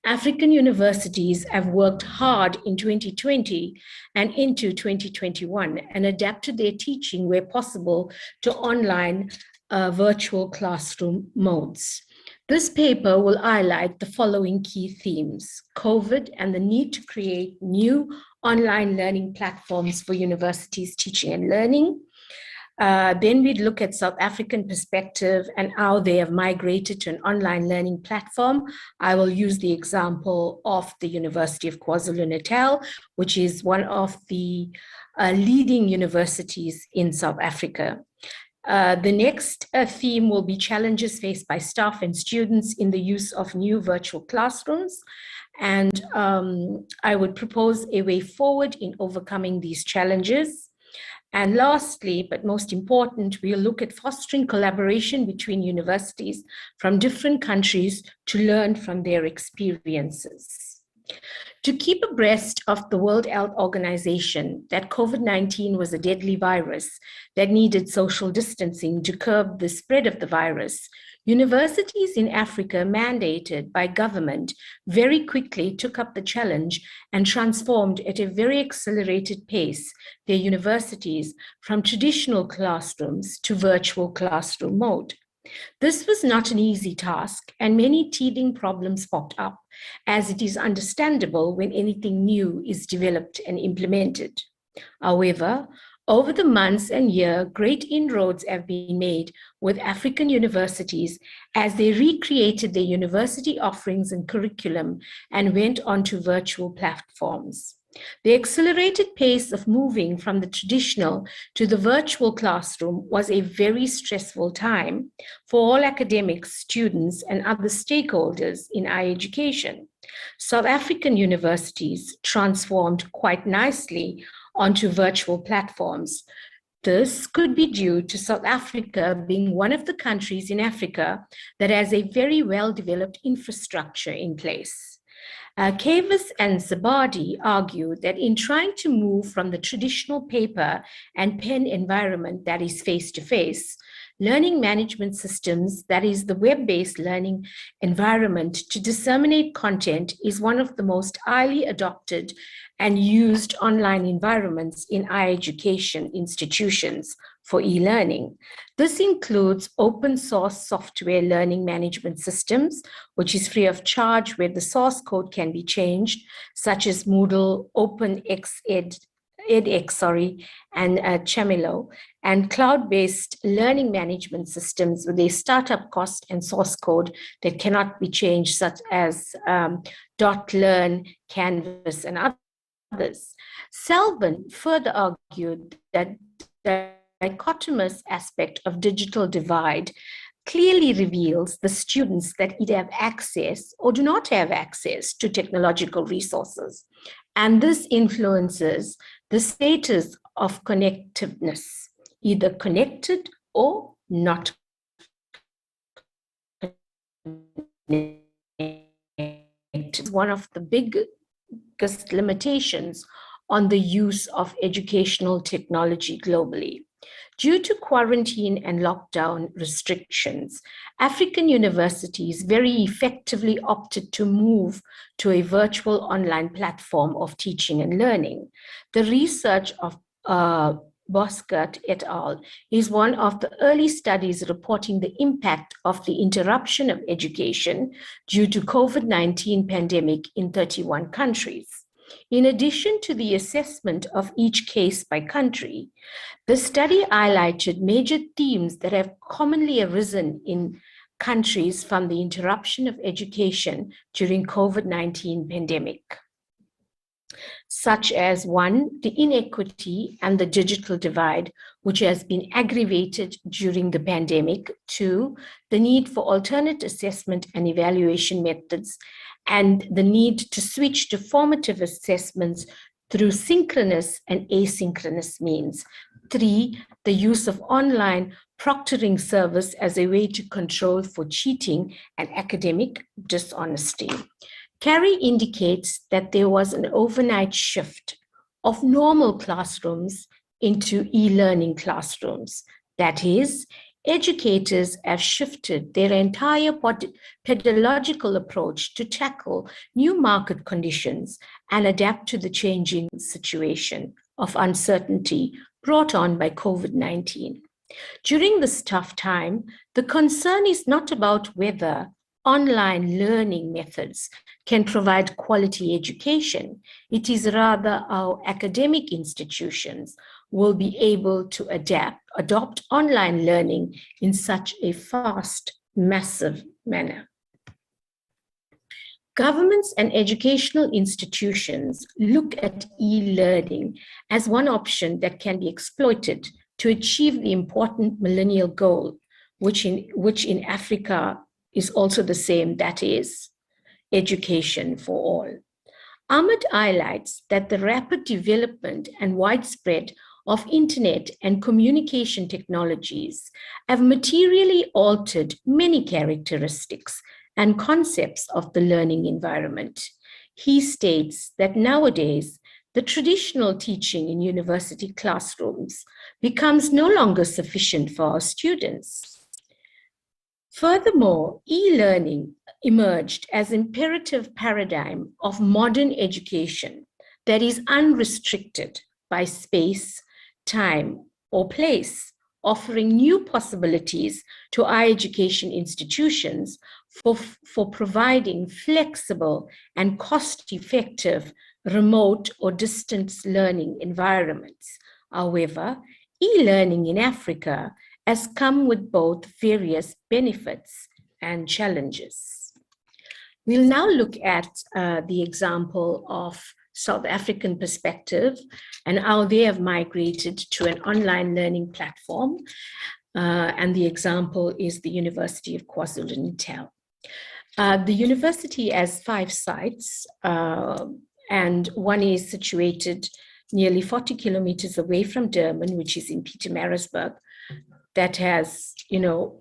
African universities have worked hard in 2020 and into 2021 and adapted their teaching where possible to online virtual classroom modes. This paper will highlight the following key themes: COVID and the need to create new online learning platforms for universities teaching and learning. Then we'd look at South African perspective and how they have migrated to an online learning platform. I will use the example of the University of KwaZulu-Natal, which is one of the leading universities in South Africa. The next theme will be challenges faced by staff and students in the use of new virtual classrooms. And I would propose a way forward in overcoming these challenges. And lastly, but most important, we'll look at fostering collaboration between universities from different countries to learn from their experiences. To keep abreast of the World Health Organization that COVID-19 was a deadly virus that needed social distancing to curb the spread of the virus, universities in Africa, mandated by government, very quickly took up the challenge and transformed at a very accelerated pace their universities from traditional classrooms to virtual classroom mode. This was not an easy task, and many teething problems popped up, as it is understandable when anything new is developed and implemented. However, over the months and years, great inroads have been made with African universities as they recreated their university offerings and curriculum and went onto virtual platforms. The accelerated pace of moving from the traditional to the virtual classroom was a very stressful time for all academics, students, and other stakeholders in higher education. South African universities transformed quite nicely onto virtual platforms. This could be due to South Africa being one of the countries in Africa that has a very well-developed infrastructure in place. Kavis and Zabadi argue that in trying to move from the traditional paper and pen environment that is face-to-face, learning management systems, that is the web-based learning environment to disseminate content, is one of the most highly adopted and used online environments in higher education institutions for e-learning. This includes open source software learning management systems, which is free of charge, where the source code can be changed, such as Moodle, edX, and Chamelo, and cloud-based learning management systems with a startup cost and source code that cannot be changed, such as .learn, Canvas, and others. Selvin further argued that the dichotomous aspect of digital divide clearly reveals the students that either have access or do not have access to technological resources. And this influences the status of connectiveness, either connected or not connected. One of the biggest limitations on the use of educational technology globally. Due to quarantine and lockdown restrictions, African universities very effectively opted to move to a virtual online platform of teaching and learning. The research of Boskert et al. Is one of the early studies reporting the impact of the interruption of education due to COVID-19 pandemic in 31 countries. In addition to the assessment of each case by country, the study highlighted major themes that have commonly arisen in countries from the interruption of education during COVID-19 pandemic, such as one, the inequity and the digital divide, which has been aggravated during the pandemic. Two, the need for alternate assessment and evaluation methods, and the need to switch to formative assessments through synchronous and asynchronous means. Three, the use of online proctoring service as a way to control for cheating and academic dishonesty. Carey indicates that there was an overnight shift of normal classrooms into e-learning classrooms. That is, educators have shifted their entire pedagogical approach to tackle new market conditions and adapt to the changing situation of uncertainty brought on by COVID-19. During this tough time, the concern is not about whether online learning methods can provide quality education. It is rather how academic institutions will be able to adopt online learning in such a fast, massive manner. Governments and educational institutions look at e-learning as one option that can be exploited to achieve the important millennial goal, which in Africa is also the same, that is, education for all. Ahmed highlights that the rapid development and widespread of internet and communication technologies have materially altered many characteristics and concepts of the learning environment. He states that nowadays, the traditional teaching in university classrooms becomes no longer sufficient for our students. Furthermore, e-learning emerged as an imperative paradigm of modern education that is unrestricted by space, time, or place, offering new possibilities to our education institutions for providing flexible and cost-effective remote or distance learning environments. However, e-learning in Africa has come with both various benefits and challenges. We'll now look at the example of South African perspective and how they have migrated to an online learning platform. And the example is the University of KwaZulu-Natal. The university has 5 sites, and one is situated nearly 40 kilometers away from Durban, which is in Pietermaritzburg, that has,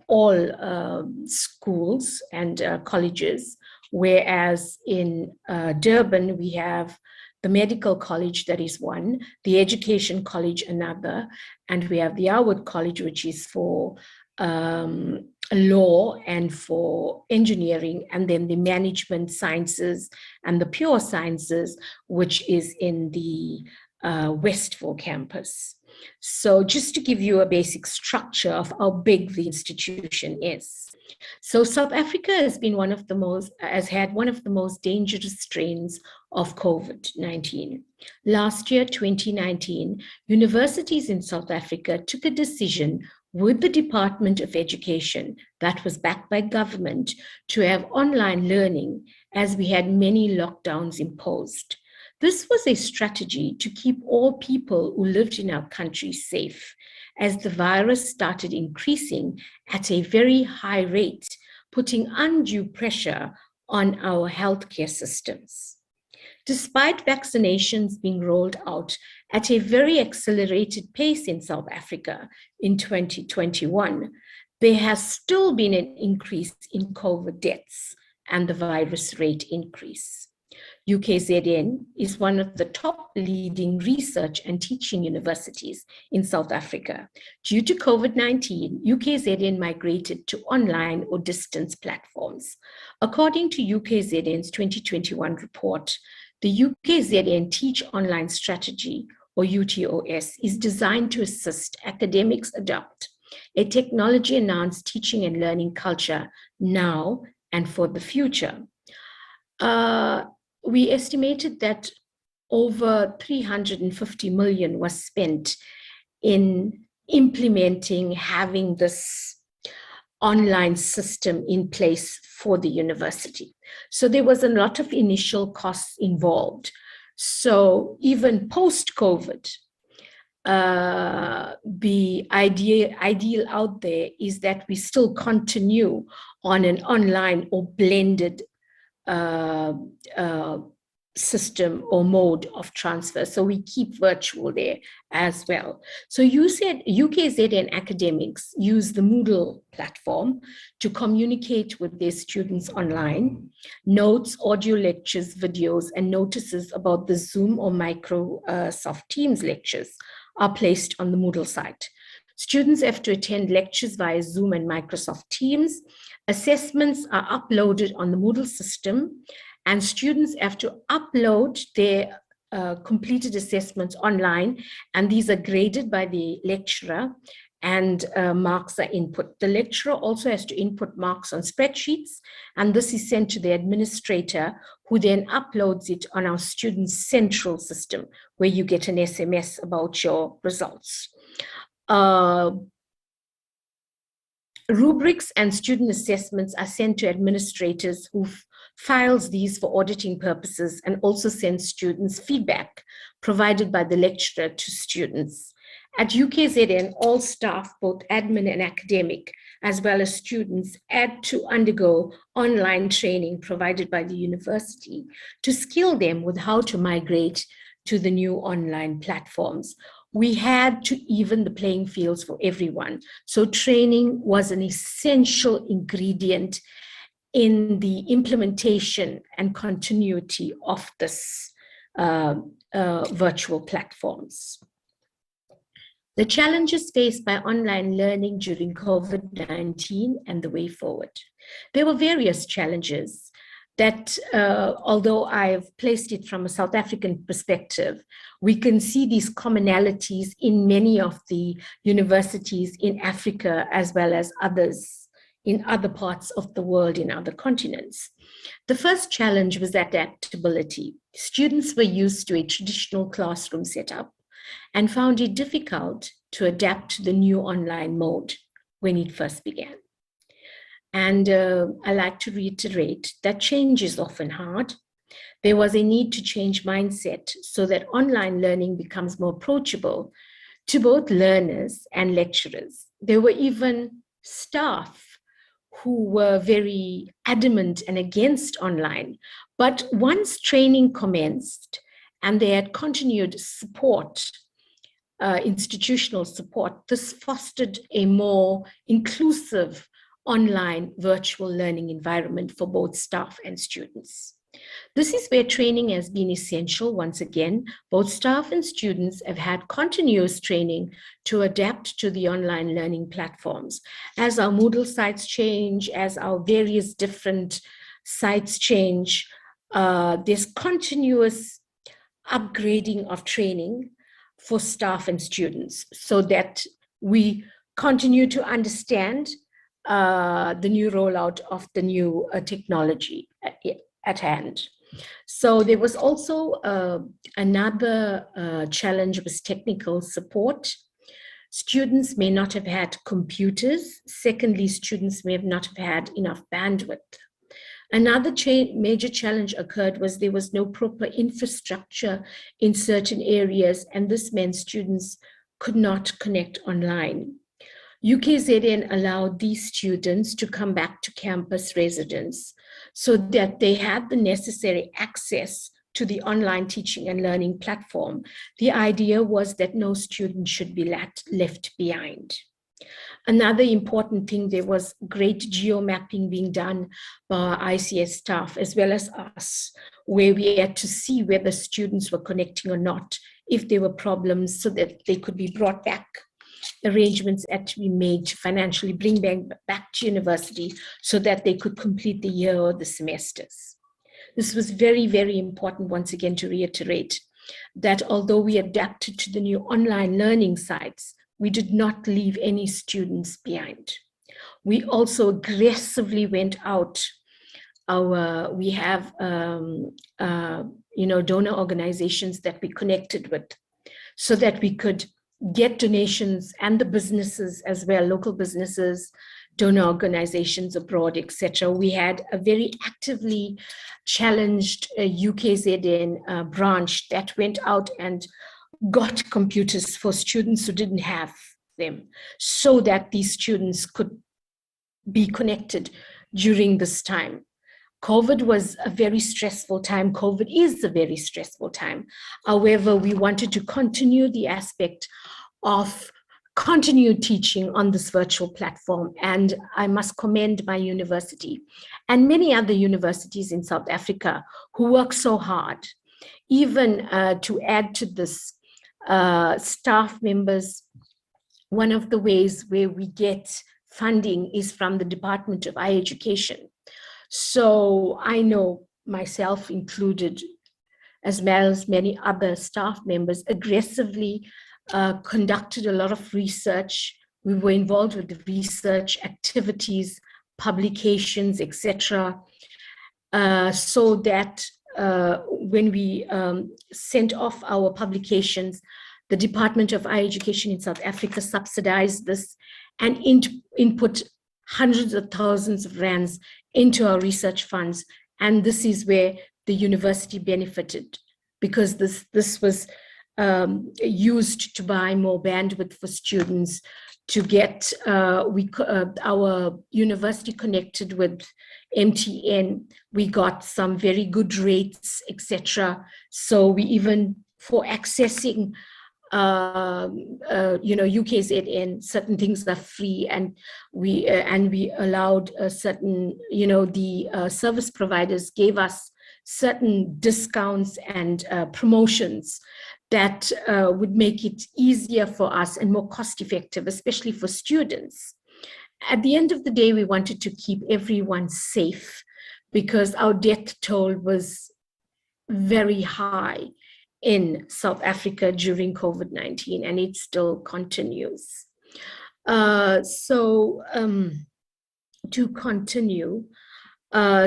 all schools and colleges, whereas in Durban, we have the medical college, that is one, the education college, another, and we have the Howard College, which is for law and for engineering, and then the management sciences and the pure sciences, which is in the Westville campus. So just to give you a basic structure of how big the institution is. So South Africa has had one of the most dangerous strains of COVID-19. Last year, 2019, universities in South Africa took a decision with the Department of Education that was backed by government to have online learning, as we had many lockdowns imposed. This was a strategy to keep all people who lived in our country safe, as the virus started increasing at a very high rate, putting undue pressure on our healthcare systems. Despite vaccinations being rolled out at a very accelerated pace in South Africa in 2021, there has still been an increase in COVID deaths and the virus rate increase. UKZN is one of the top leading research and teaching universities in South Africa. Due to COVID-19, UKZN migrated to online or distance platforms. According to UKZN's 2021 report, the UKZN Teach Online Strategy, or UTOS, is designed to assist academics adopt a technology-enhanced teaching and learning culture now and for the future. We estimated that over 350 million was spent in implementing, having this online system in place for the university. So there was a lot of initial costs involved. So even post-COVID, the ideal out there is that we still continue on an online or blended system or mode of transfer. So we keep virtual there as well. So UKZN academics use the Moodle platform to communicate with their students online. Notes, audio lectures, videos, and notices about the Zoom or Microsoft Teams lectures are placed on the Moodle site. Students have to attend lectures via Zoom and Microsoft Teams. Assessments are uploaded on the Moodle system, and students have to upload their completed assessments online, and these are graded by the lecturer, and marks are input. The lecturer also has to input marks on spreadsheets, and this is sent to the administrator, who then uploads it on our students' central system, where you get an SMS about your results. Rubrics and student assessments are sent to administrators who files these for auditing purposes, and also sends students feedback provided by the lecturer to students. At UKZN, all staff, both admin and academic, as well as students, had to undergo online training provided by the university to skill them with how to migrate to the new online platforms. We had to even the playing fields for everyone. So training was an essential ingredient in the implementation and continuity of this virtual platforms. The challenges faced by online learning during COVID-19 and the way forward. There were various challenges that, although I've placed it from a South African perspective, we can see these commonalities in many of the universities in Africa, as well as others in other parts of the world, in other continents. The first challenge was adaptability. Students were used to a traditional classroom setup and found it difficult to adapt to the new online mode when it first began. And I like to reiterate that change is often hard. There was a need to change mindset so that online learning becomes more approachable to both learners and lecturers. There were even staff who were very adamant and against online. But once training commenced and they had continued support, institutional support, this fostered a more inclusive online virtual learning environment for both staff and students. This is where training has been essential. Once again, both staff and students have had continuous training to adapt to the online learning platforms. As our Moodle sites change, as our various different sites change, there's continuous upgrading of training for staff and students so that we continue to understand the new rollout of the new technology at hand. So there was also another challenge was technical support. Students may not have had computers. Secondly, students may have not have had enough bandwidth. Another major challenge occurred was there was no proper infrastructure in certain areas, and this meant students could not connect online. UKZN allowed these students to come back to campus residence so that they had the necessary access to the online teaching and learning platform. The idea was that no student should be left behind. Another important thing, there was great geo-mapping being done by ICS staff as well as us, where we had to see whether students were connecting or not, if there were problems, so that they could be brought back. Arrangements had to be made to financially bring them back to university so that they could complete the year or the semesters. This was very, very important, once again, to reiterate that although we adapted to the new online learning sites, we did not leave any students behind. We also aggressively went out. We have donor organizations that we connected with so that we could get donations, and the businesses as well, local businesses, donor organizations abroad, etc. We had a very actively challenged UKZN branch that went out and got computers for students who didn't have them, so that these students could be connected during this time. COVID was a very stressful time. COVID is a very stressful time. However, we wanted to continue the aspect of continued teaching on this virtual platform. And I must commend my university and many other universities in South Africa who work so hard. Even to add to this, staff members, one of the ways where we get funding is from the Department of Higher Education. So I know, myself included, as well as many other staff members, aggressively conducted a lot of research. We were involved with the research activities, publications, etc., so that when we sent off our publications, the Department of Higher Education in South Africa subsidized this and input hundreds of thousands of rands into our research funds. And this is where the university benefited, because this was used to buy more bandwidth for students, to get our university connected with MTN. We got some very good rates, etc. So we even, for accessing UKZN, certain things are free, and we allowed certain, the service providers gave us certain discounts and promotions that would make it easier for us and more cost effective, especially for students. At the end of the day, we wanted to keep everyone safe because our death toll was very high in South Africa during COVID-19, and it still continues. To continue,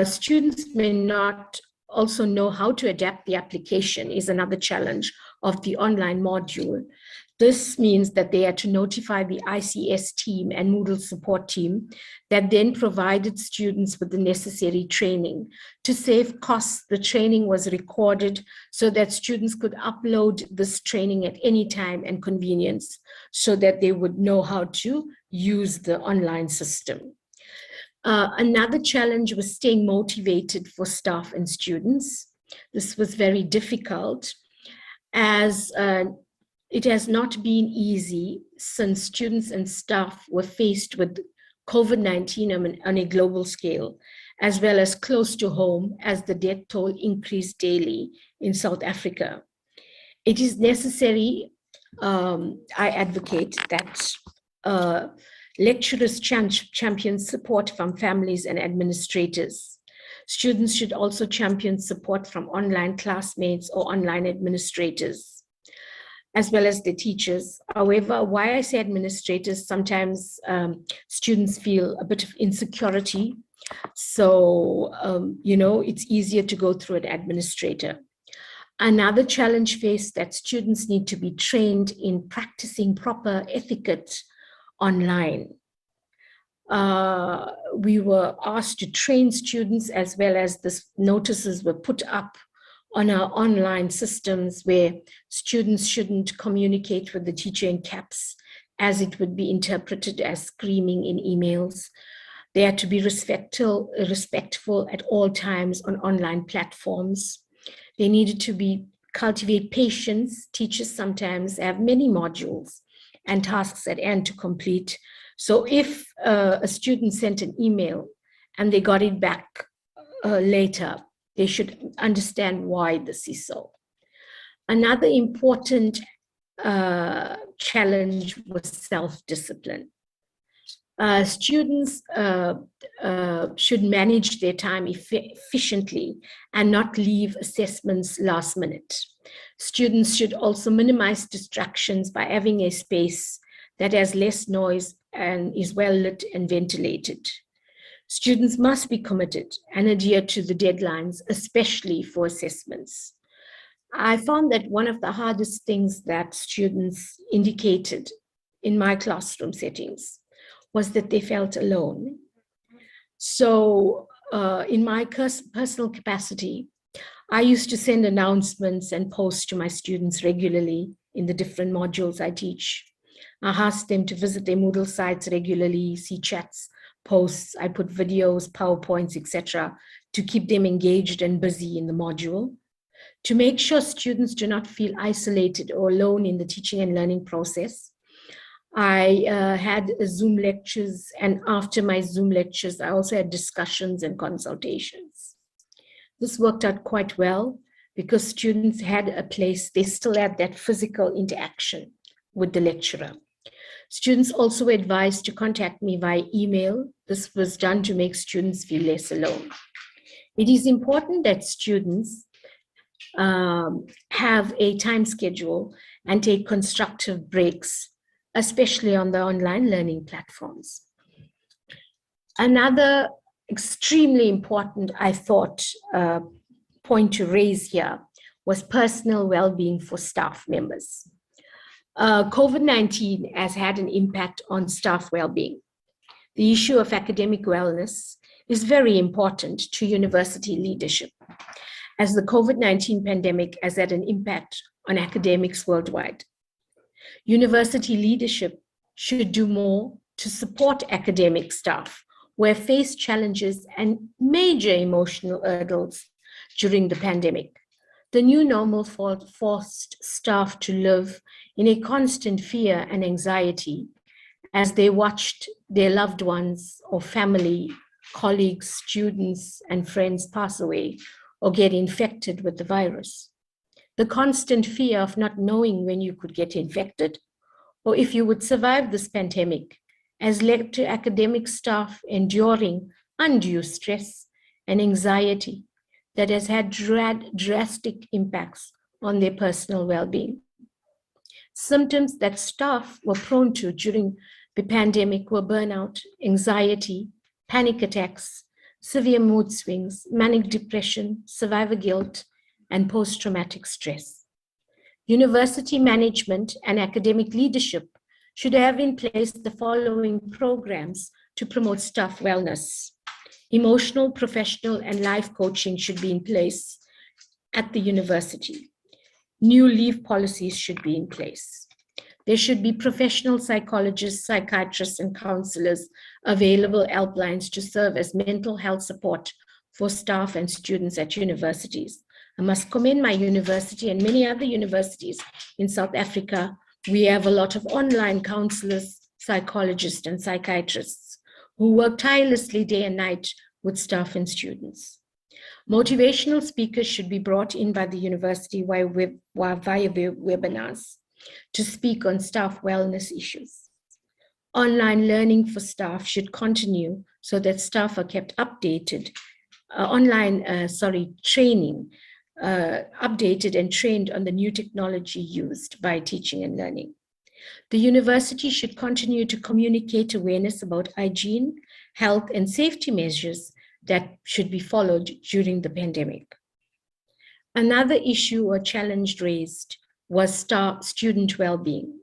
students may not also know how to adapt the application is another challenge of the online module. This means that they had to notify the ICS team and Moodle support team that then provided students with the necessary training. To save costs, the training was recorded so that students could upload this training at any time and convenience, so that they would know how to use the online system. Another challenge was staying motivated for staff and students. This was very difficult, as it has not been easy since students and staff were faced with COVID-19 on a global scale, as well as close to home as the death toll increased daily in South Africa. It is necessary, I advocate that lecturers champion support from families and administrators. Students should also champion support from online classmates or online administrators, as well as the teachers. However, why I say administrators, sometimes students feel a bit of insecurity. So, it's easier to go through an administrator. Another challenge faced that students need to be trained in practicing proper etiquette online. We were asked to train students, as well as the notices were put up on our online systems where students shouldn't communicate with the teacher in caps, as it would be interpreted as screaming in emails. They had to be respectful at all times on online platforms. They needed to cultivate patience. Teachers sometimes have many modules and tasks at end to complete. So if a student sent an email and they got it back later, they should understand why this is so. Another important challenge was self-discipline. Students should manage their time efficiently and not leave assessments last minute. Students should also minimize distractions by having a space that has less noise and is well lit and ventilated. Students must be committed and adhere to the deadlines, especially for assessments. I found that one of the hardest things that students indicated in my classroom settings was that they felt alone. So in my personal capacity, I used to send announcements and posts to my students regularly in the different modules I teach. I asked them to visit their Moodle sites regularly, see chats, posts. I put videos, PowerPoints, etc., to keep them engaged and busy in the module. To make sure students do not feel isolated or alone in the teaching and learning process, I had Zoom lectures, and after my Zoom lectures, I also had discussions and consultations. This worked out quite well because students had a place, they still had that physical interaction with the lecturer. Students also were advised to contact me via email. This was done to make students feel less alone. It is important that students have a time schedule and take constructive breaks, especially on the online learning platforms. Another extremely important, I thought, point to raise here was personal well-being for staff members. COVID-19 has had an impact on staff well-being. The issue of academic wellness is very important to university leadership, as the COVID-19 pandemic has had an impact on academics worldwide. University leadership should do more to support academic staff who have faced challenges and major emotional hurdles during the pandemic. The new normal forced staff to live in a constant fear and anxiety as they watched their loved ones or family, colleagues, students, and friends pass away or get infected with the virus. The constant fear of not knowing when you could get infected or if you would survive this pandemic has led to academic staff enduring undue stress and anxiety that has had drastic impacts on their personal well-being. Symptoms that staff were prone to during the pandemic were burnout, anxiety, panic attacks, severe mood swings, manic depression, survivor guilt, and post-traumatic stress. University management and academic leadership should have in place the following programs to promote staff wellness. Emotional, professional, and life coaching should be in place at the university. New leave policies should be in place. There should be professional psychologists, psychiatrists, and counselors available helplines to serve as mental health support for staff and students at universities. I must commend my university and many other universities in South Africa. We have a lot of online counselors, psychologists, and psychiatrists who work tirelessly day and night with staff and students. Motivational speakers should be brought in by the university via webinars to speak on staff wellness issues. Online learning for staff should continue so that staff are kept updated training, updated and trained on the new technology used by teaching and learning. The university should continue to communicate awareness about hygiene, health, and safety measures that should be followed during the pandemic. Another issue or challenge raised was student well-being.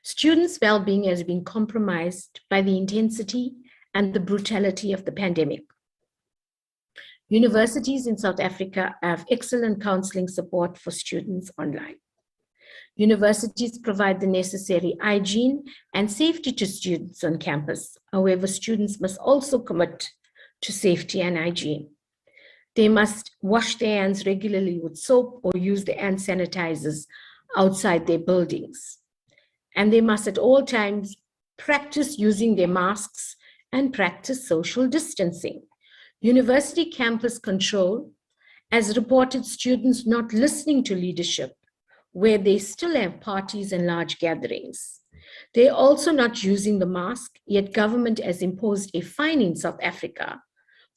Students' well-being has been compromised by the intensity and the brutality of the pandemic. Universities in South Africa have excellent counseling support for students online. Universities provide the necessary hygiene and safety to students on campus. However, students must also commit to safety and hygiene. They must wash their hands regularly with soap or use the hand sanitizers outside their buildings. And they must at all times practice using their masks and practice social distancing. University campus control has reported students not listening to leadership, where they still have parties and large gatherings. They're also not using the mask, yet government has imposed a fine in South Africa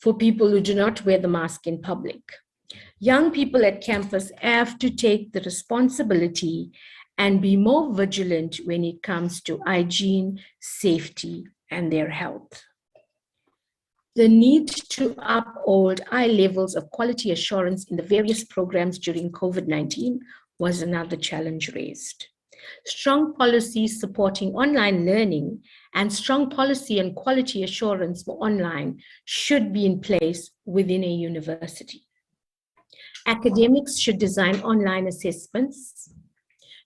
for people who do not wear the mask in public. Young people at campus have to take the responsibility and be more vigilant when it comes to hygiene, safety, and their health. The need to uphold high levels of quality assurance in the various programs during COVID-19 was another challenge raised. Strong policies supporting online learning and strong policy and quality assurance for online should be in place within a university. Academics should design online assessments.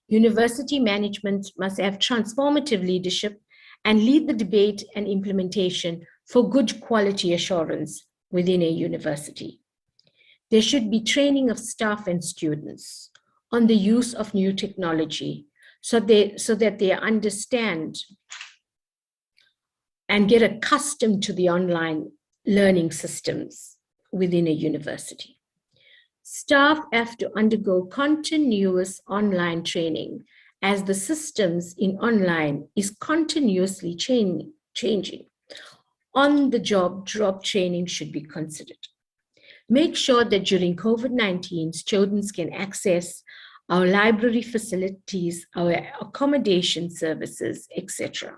University management must have transformative leadership and lead the debate and implementation for good quality assurance within a university. There should be training of staff and students on the use of new technology so that they understand and get accustomed to the online learning systems within a university. Staff have to undergo continuous online training as the systems in online is continuously changing. On-the-job training should be considered. Make sure that during COVID-19, students can access our library facilities, our accommodation services, etc.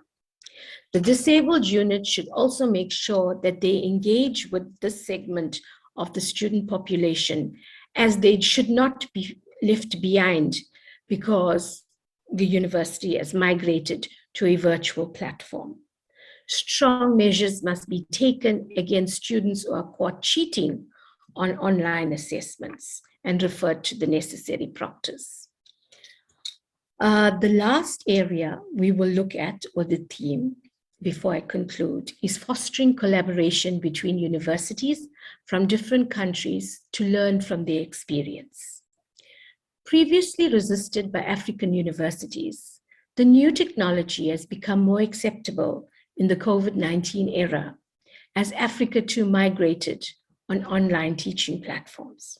The disabled unit should also make sure that they engage with this segment of the student population, as they should not be left behind because the university has migrated to a virtual platform. Strong measures must be taken against students who are caught cheating on online assessments and referred to the necessary proctors. The last area we will look at, or the theme, before I conclude, is fostering collaboration between universities from different countries to learn from their experience. Previously resisted by African universities, the new technology has become more acceptable in the COVID-19 era as Africa too migrated on online teaching platforms.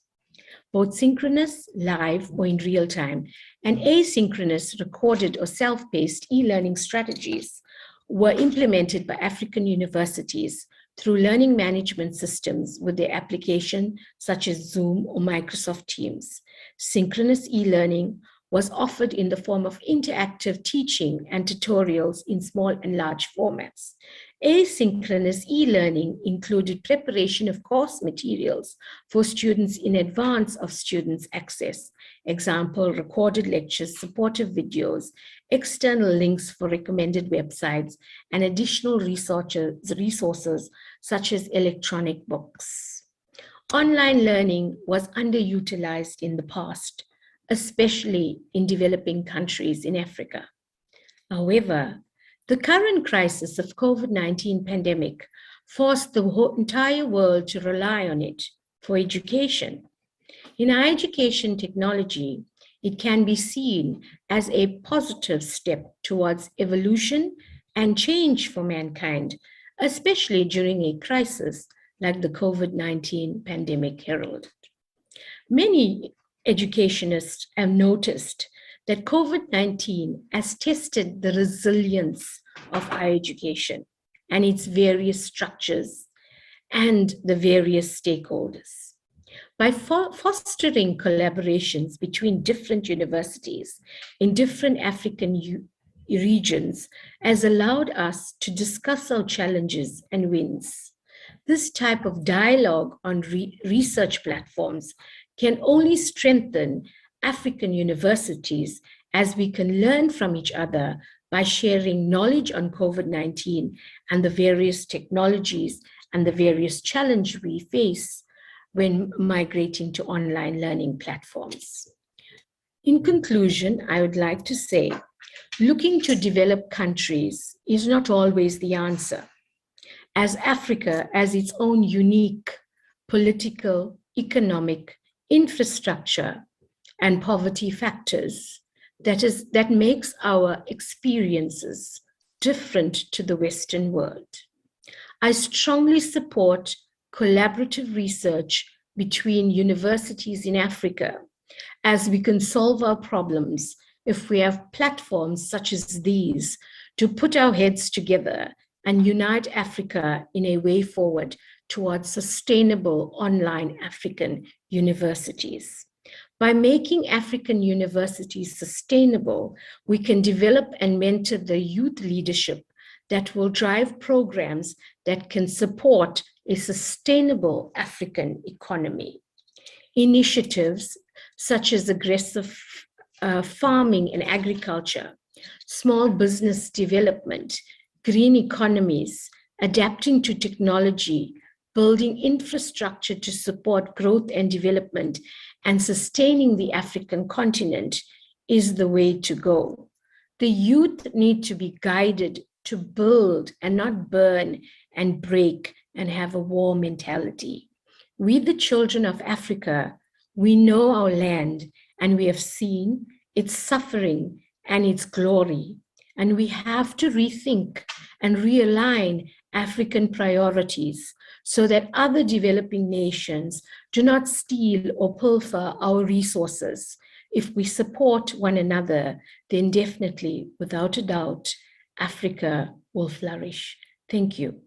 Both synchronous, live, or in real time, and asynchronous, recorded or self-paced e-learning strategies were implemented by African universities through learning management systems with their application such as Zoom or Microsoft Teams. Synchronous e-learning was offered in the form of interactive teaching and tutorials in small and large formats. Asynchronous e-learning included preparation of course materials for students in advance of students' access. Example, recorded lectures, supportive videos, external links for recommended websites, and additional resources such as electronic books. Online learning was underutilized in the past, especially in developing countries in Africa. However, the current crisis of COVID-19 pandemic forced the entire world to rely on it for education. In higher education technology, it can be seen as a positive step towards evolution and change for mankind, especially during a crisis like the COVID-19 pandemic heralded. Many educationists have noticed that COVID-19 has tested the resilience of higher education and its various structures and the various stakeholders. By fostering collaborations between different universities in different African regions has allowed us to discuss our challenges and wins. This type of dialogue on research platforms can only strengthen African universities as we can learn from each other by sharing knowledge on COVID-19 and the various technologies and the various challenges we face when migrating to online learning platforms. In conclusion, I would like to say, looking to developed countries is not always the answer, as Africa has its own unique political, economic, infrastructure, and poverty factors that makes our experiences different to the Western world. I strongly support collaborative research between universities in Africa, as we can solve our problems if we have platforms such as these to put our heads together and unite Africa in a way forward towards sustainable online African universities. By making African universities sustainable, we can develop and mentor the youth leadership that will drive programs that can support a sustainable African economy. Initiatives such as aggressive farming and agriculture, small business development, green economies, adapting to technology, building infrastructure to support growth and development, and sustaining the African continent is the way to go. The youth need to be guided to build and not burn and break and have a war mentality. We, the children of Africa, we know our land and we have seen its suffering and its glory. And we have to rethink and realign African priorities so that other developing nations do not steal or pilfer our resources. If we support one another, then definitely, without a doubt, Africa will flourish. Thank you.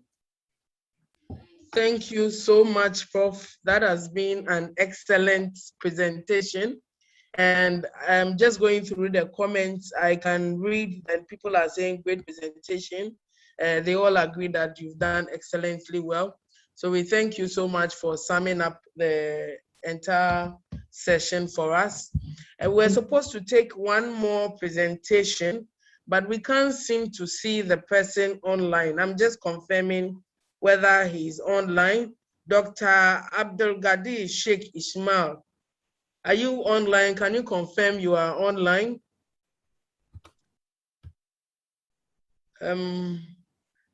Thank you so much, Prof. That has been an excellent presentation. And I'm just going through the comments. I can read that people are saying great presentation. They all agree that you've done excellently well. So we thank you so much for summing up the entire session for us. We're supposed to take one more presentation, but we can't seem to see the person online. I'm just confirming whether he's online. Dr. Abdelgadir Sheikh Ismail, are you online? Can you confirm you are online?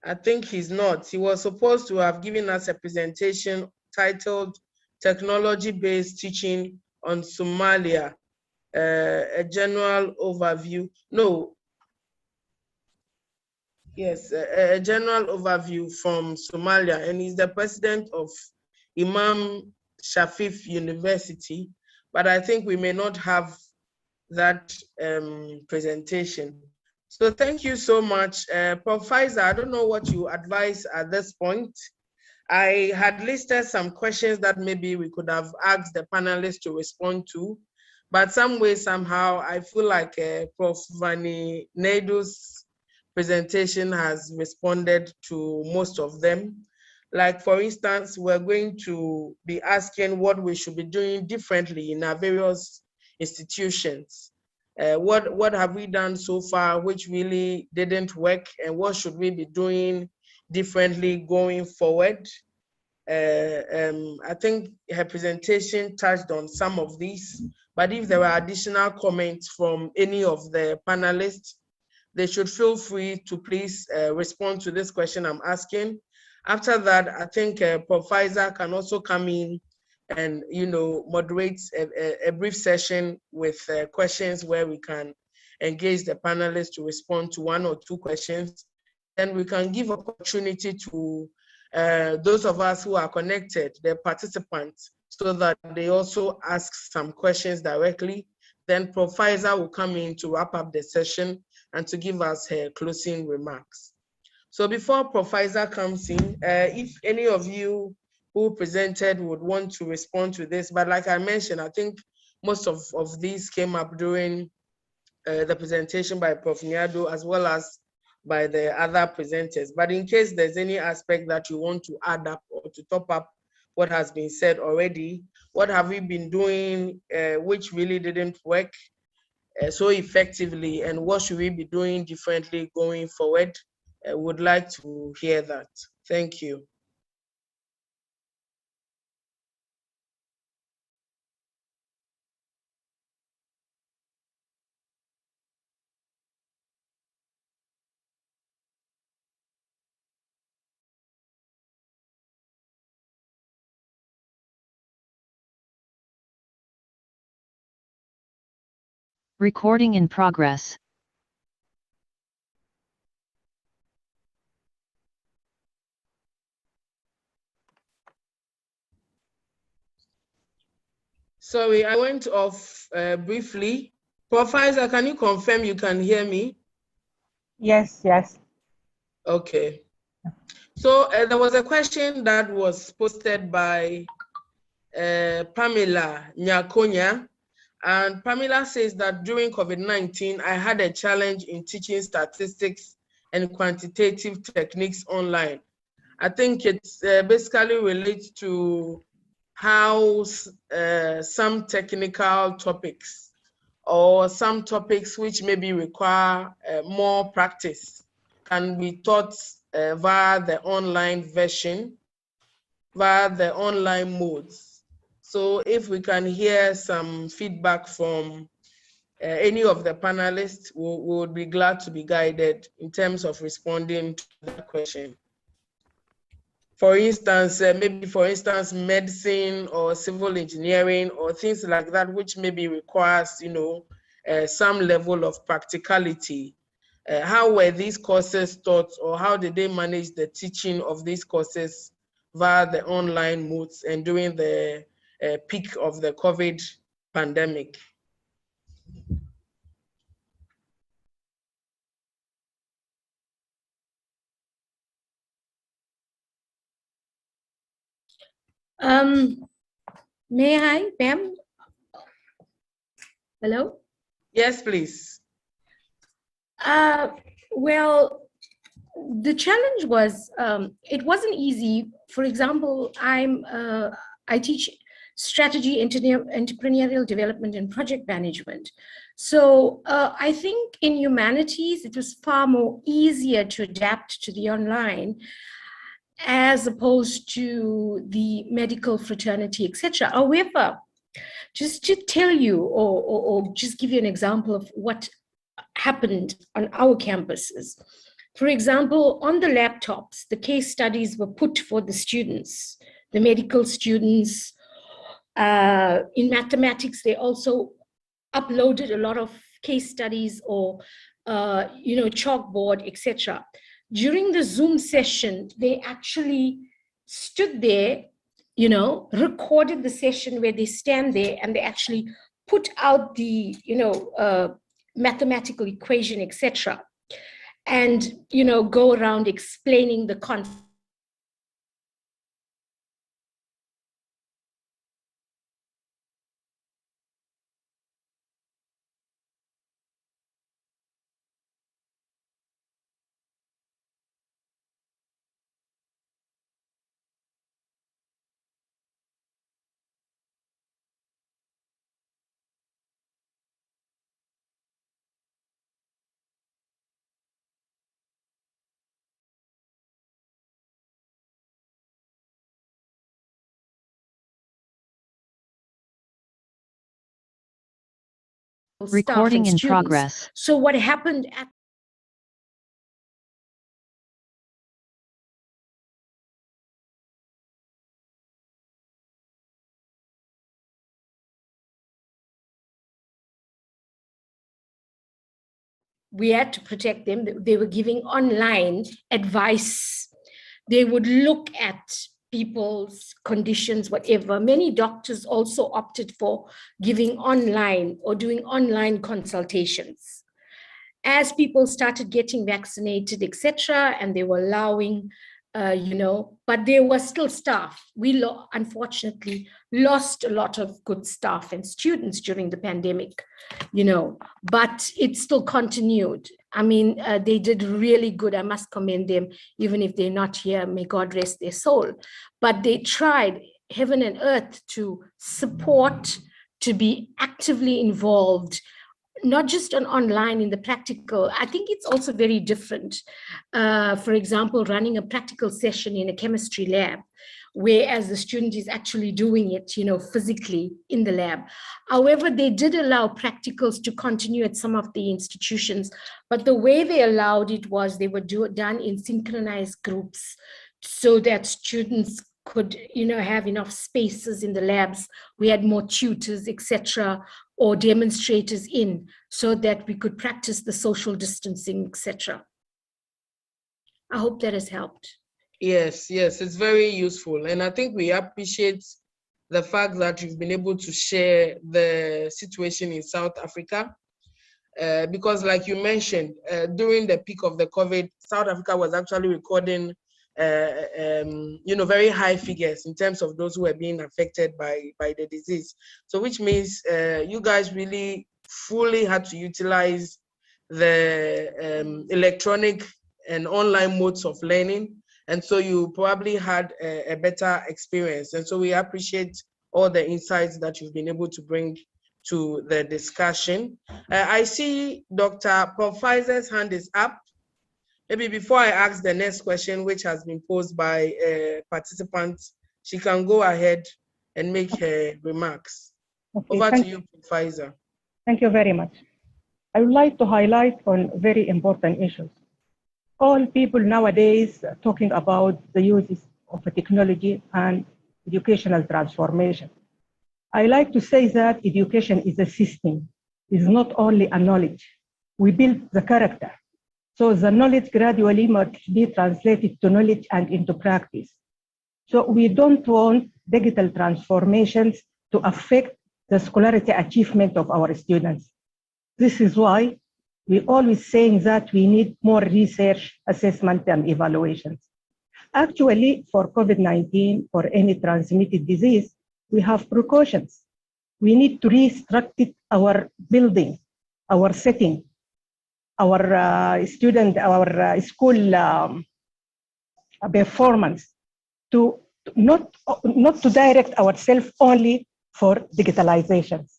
I think he's not. He was supposed to have given us a presentation titled Technology-Based Teaching on Somalia, a general overview. No. Yes, a general overview from Somalia, and he's the president of Imam Shafif University, but I think we may not have that presentation. So thank you so much. Prof. Faiza, I don't know what you advise at this point. I had listed some questions that maybe we could have asked the panelists to respond to, but some way, somehow, I feel like Prof. Vani Nedu's presentation has responded to most of them. Like, for instance, we're going to be asking what we should be doing differently in our various institutions. What have we done so far which really didn't work, and what should we be doing differently going forward? I think her presentation touched on some of these, but if there are additional comments from any of the panelists, they should feel free to please respond to this question I'm asking. After that, I think Prof. Faiza can also come in and moderate a brief session with questions where we can engage the panelists to respond to one or two questions. Then we can give opportunity to those of us who are connected, the participants, so that they also ask some questions directly. Then Prof. Faiza will come in to wrap up the session and to give us her closing remarks. So before Professor comes in, if any of you who presented would want to respond to this, but like I mentioned, I think most of these came up during the presentation by Prof. Nyado as well as by the other presenters. But in case there's any aspect that you want to add up or to top up what has been said already, what have we been doing which really didn't work so effectively, and what should we be doing differently going forward? Would like to hear that. Thank you. Recording in progress. Sorry, I went off briefly. Professor, can you confirm you can hear me? Yes, yes. Okay. So there was a question that was posted by Pamela Nyakonya. And Pamela says that during COVID-19, I had a challenge in teaching statistics and quantitative techniques online. I think it's basically relates to how some technical topics or some topics which maybe require more practice can be taught via the online version, via the online modes. So if we can hear some feedback from any of the panelists, we would be glad to be guided in terms of responding to that question. For instance, medicine or civil engineering or things like that, which maybe requires, some level of practicality. How were these courses taught, or how did they manage the teaching of these courses via the online modes and during the peak of the COVID pandemic? May I, ma'am? Hello? Yes, please. Well, the challenge was, it wasn't easy. For example, I teach strategy, entrepreneurial development, and project management. So I think in humanities, it was far more easier to adapt to the online as opposed to the medical fraternity, etc. However, just to tell you or just give you an example of what happened on our campuses. For example, on the laptops, the case studies were put for the students, the medical students. In mathematics, they also uploaded a lot of case studies or, chalkboard, etc. During the Zoom session, they actually stood there, recorded the session where they stand there and they actually put out the, mathematical equation, etc. And, go around explaining the concept. Recording in progress. So what happened at we had to protect them. They were giving online advice. They would look at people's conditions, whatever. Many doctors also opted for giving online or doing online consultations. as people started getting vaccinated, etc., and they were allowing, but there was still staff. We unfortunately lost a lot of good staff and students during the pandemic, but it still continued. I mean, they did really good. I must commend them, even if they're not here. May God rest their soul. But they tried heaven and earth to support, to be actively involved, not just online in the practical. I think it's also very different. For example, running a practical session in a chemistry lab, whereas the student is actually doing it, physically in the lab. However, they did allow practicals to continue at some of the institutions, but the way they allowed it was they were done in synchronized groups so that students could, have enough spaces in the labs. We had more tutors, etc., or demonstrators in, so that we could practice the social distancing, etc. I hope that has helped. Yes, it's very useful. And I think we appreciate the fact that you've been able to share the situation in South Africa. Because like you mentioned, during the peak of the COVID, South Africa was actually recording very high figures in terms of those who were being affected by the disease. So which means you guys really fully had to utilize the electronic and online modes of learning. And so you probably had a better experience. And so we appreciate all the insights that you've been able to bring to the discussion. I see Dr. Pfiser's hand is up. Maybe before I ask the next question, which has been posed by a participant, she can go ahead and make her remarks. Okay, over to you, Pfizer. Thank you very much. I would like to highlight on very important issues. All people nowadays are talking about the uses of technology and educational transformation. I like to say that education is a system. It's not only a knowledge. We build the character. So the knowledge gradually must be translated to knowledge and into practice. So we don't want digital transformations to affect the scholarity achievement of our students. This is why we always saying that we need more research, assessment, and evaluations. Actually, for COVID-19 or any transmitted disease, we have precautions. We need to restructure our building, our setting, our school performance, to not to direct ourselves only for digitalizations,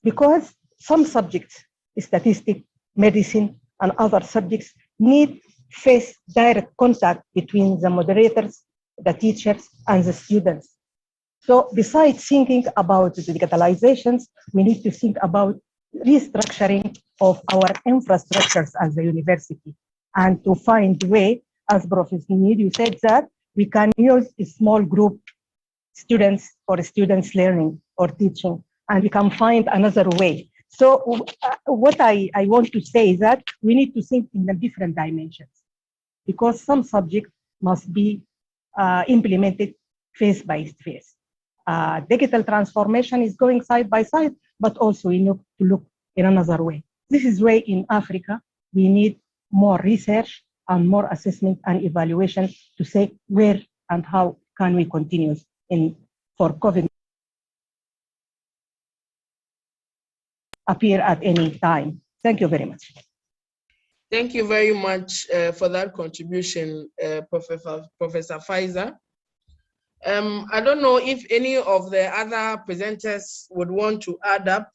because some subjects, statistics, medicine, and other subjects need face direct contact between the moderators, the teachers, and the students. So besides thinking about the digitalizations, we need to think about restructuring of our infrastructures as a university, and to find a way, as Professor Nidu said, that we can use a small group students for students learning or teaching, and we can find another way. So what I want to say is that we need to think in the different dimensions, because some subjects must be implemented face by face. Digital transformation is going side by side, but also we need to look in another way. This is why in Africa, we need more research and more assessment and evaluation to say where and how can we continue for COVID appear at any time. Thank you very much. Thank you very much for that contribution, Professor Pfizer. I don't know if any of the other presenters would want to add up,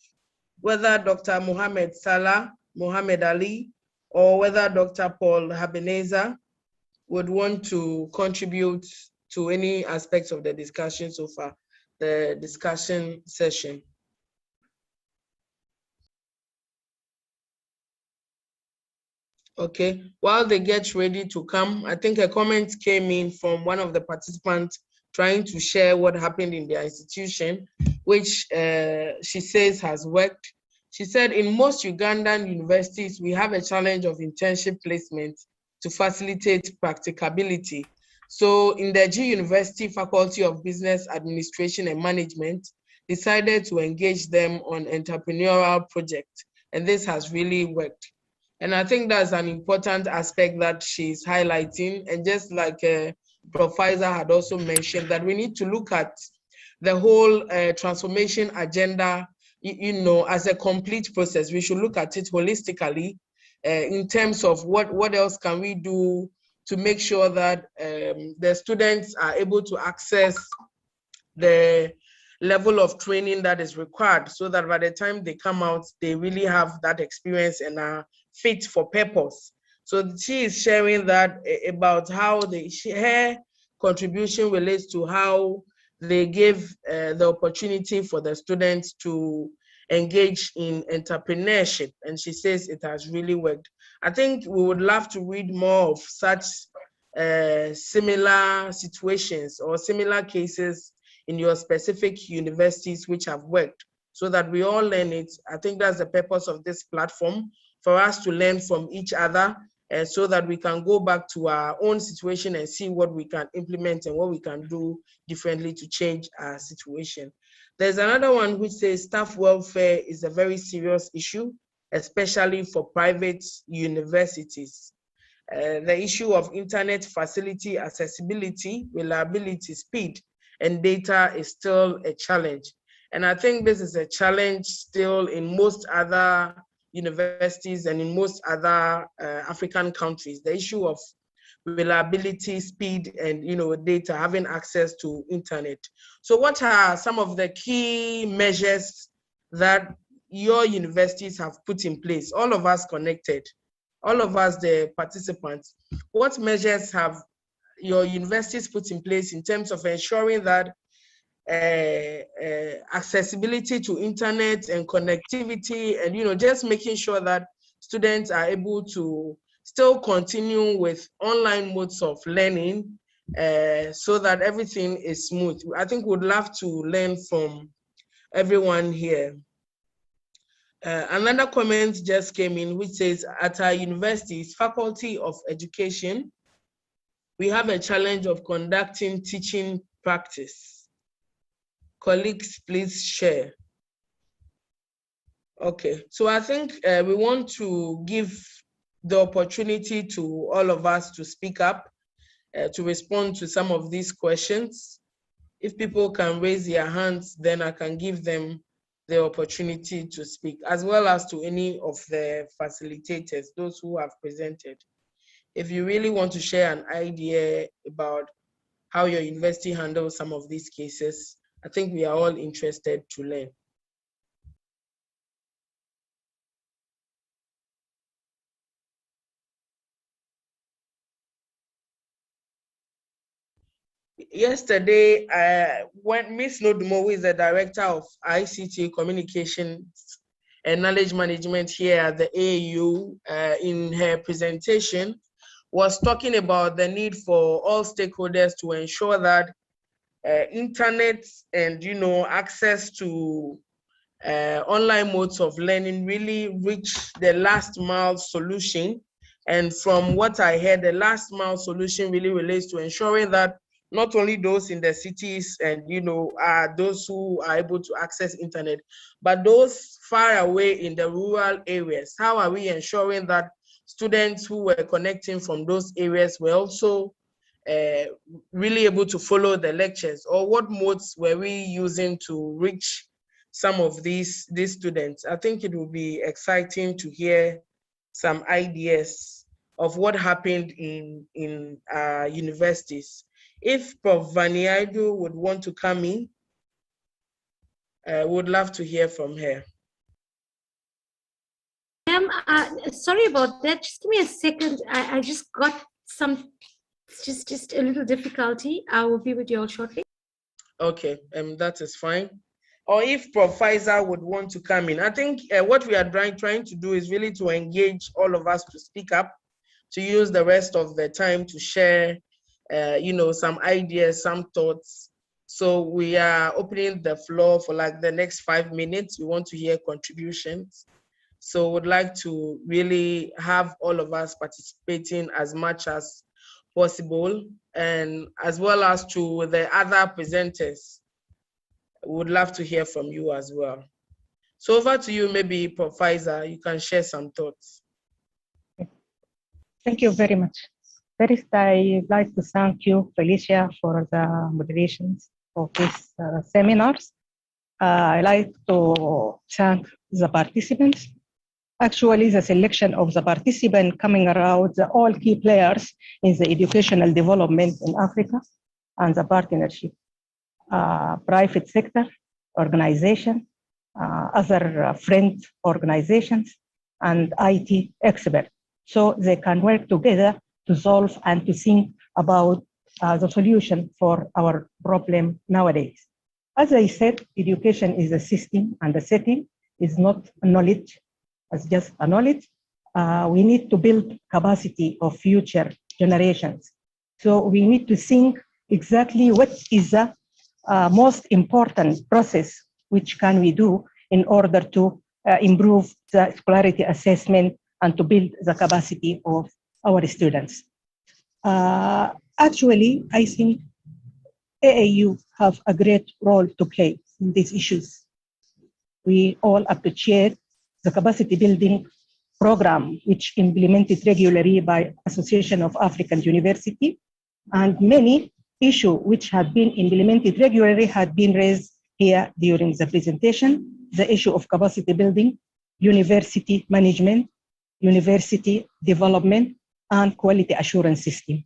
whether Dr. Mohamed Salah, Mohamed Ali, or whether Dr. Paul Habeneza would want to contribute to any aspects of the discussion so far, the discussion session. Okay, while they get ready to come, I think a comment came in from one of the participants trying to share what happened in their institution, which she says has worked. She said, in most Ugandan universities, we have a challenge of internship placement to facilitate practicability. So in the G University Faculty of Business Administration and Management decided to engage them on entrepreneurial projects, and this has really worked. And I think that's an important aspect that she's highlighting. And just like Professor had also mentioned, that we need to look at the whole transformation agenda, as a complete process. We should look at it holistically in terms of what else can we do to make sure that the students are able to access the level of training that is required, so that by the time they come out, they really have that experience and are fit for purpose. So she is sharing that about how her contribution relates to how they give the opportunity for the students to engage in entrepreneurship. And she says it has really worked. I think we would love to read more of such similar situations or similar cases in your specific universities which have worked, so that we all learn it. I think that's the purpose of this platform, for us to learn from each other, and so that we can go back to our own situation and see what we can implement and what we can do differently to change our situation. There's another one which says staff welfare is a very serious issue, especially for private universities. The issue of internet facility accessibility, reliability, speed, and data is still a challenge. And I think this is a challenge still in most other universities and in most other African countries, the issue of reliability, speed, and data, having access to internet. So what are some of the key measures that your universities have put in place, all of us connected, all of us, the participants? What measures have your universities put in place in terms of ensuring that accessibility to internet and connectivity, and just making sure that students are able to still continue with online modes of learning, so that everything is smooth? I think we'd love to learn from everyone here. Another comment just came in which says, at our university's Faculty of Education, we have a challenge of conducting teaching practice. Colleagues, please share. Okay, so I think we want to give the opportunity to all of us to speak up, to respond to some of these questions. If people can raise their hands, then I can give them the opportunity to speak, as well as to any of the facilitators, those who have presented. If you really want to share an idea about how your university handles some of these cases, I think we are all interested to learn. Yesterday, when Ms. Nodumo, who is the Director of ICT Communications and Knowledge Management here at the AAU, in her presentation, was talking about the need for all stakeholders to ensure that internet and access to online modes of learning really reach the last mile solution. And from what I heard, the last mile solution really relates to ensuring that not only those in the cities and are those who are able to access internet, but those far away in the rural areas. How are we ensuring that students who were connecting from those areas were also really able to follow the lectures? Or what modes were we using to reach some of these students? I think it will be exciting to hear some ideas of what happened in universities. If Prof. Vaniaidu would want to come in, would love to hear from her. Sorry about that. Just give me a second. I just got some, just a little difficulty. I will be with you all shortly. Okay, that is fine. Or if Prof. Faiza would want to come in. I think what we are trying to do is really to engage all of us to speak up, to use the rest of the time to share some ideas, some thoughts. So we are opening the floor for like the next 5 minutes. We want to hear contributions. So would like to really have all of us participating as much as possible, and as well as to the other presenters. Would love to hear from you as well. So over to you, maybe Professor, you can share some thoughts. Thank you very much. First, I'd like to thank you, Felicia, for the moderations of these seminars. I'd like to thank the participants. Actually, the selection of the participants coming around the all key players in the educational development in Africa and the partnership, private sector, organization, other friend organizations, and IT experts. So they can work together to solve and to think about the solution for our problem nowadays. As I said, education is a system and a setting is not knowledge, it's just a knowledge. We need to build capacity of future generations. So we need to think exactly what is the most important process which can we do in order to improve the scholarity assessment and to build the capacity of our students. Actually, I think AAU have a great role to play in these issues. We all appreciate the capacity building program, which implemented regularly by Association of African University, and many issues which have been implemented regularly had been raised here during the presentation. The issue of capacity building, university management, university development, and quality assurance system.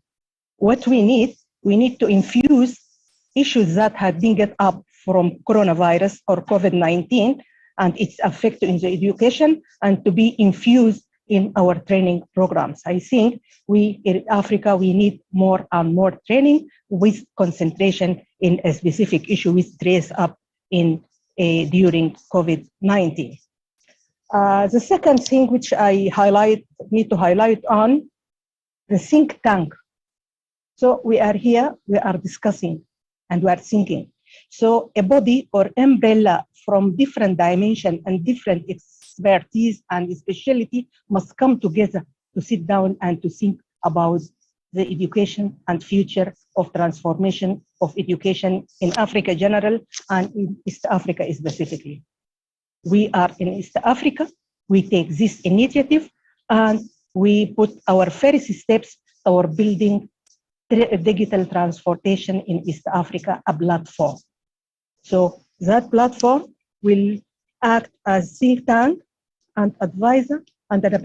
What we need to infuse issues that have been get up from coronavirus or COVID-19 and its effect in the education, and to be infused in our training programs. I think we in Africa, we need more and more training with concentration in a specific issue which trace up in during COVID-19. The second thing which I need to highlight on the think tank. So we are here, we are discussing and we are thinking. So a body or umbrella from different dimensions and different expertise and specialty must come together to sit down and to think about the education and future of transformation of education in Africa general and in East Africa specifically. We are in East Africa, we take this initiative and we put our first steps toward building digital transportation in East Africa, a platform. So that platform will act as think tank and advisor and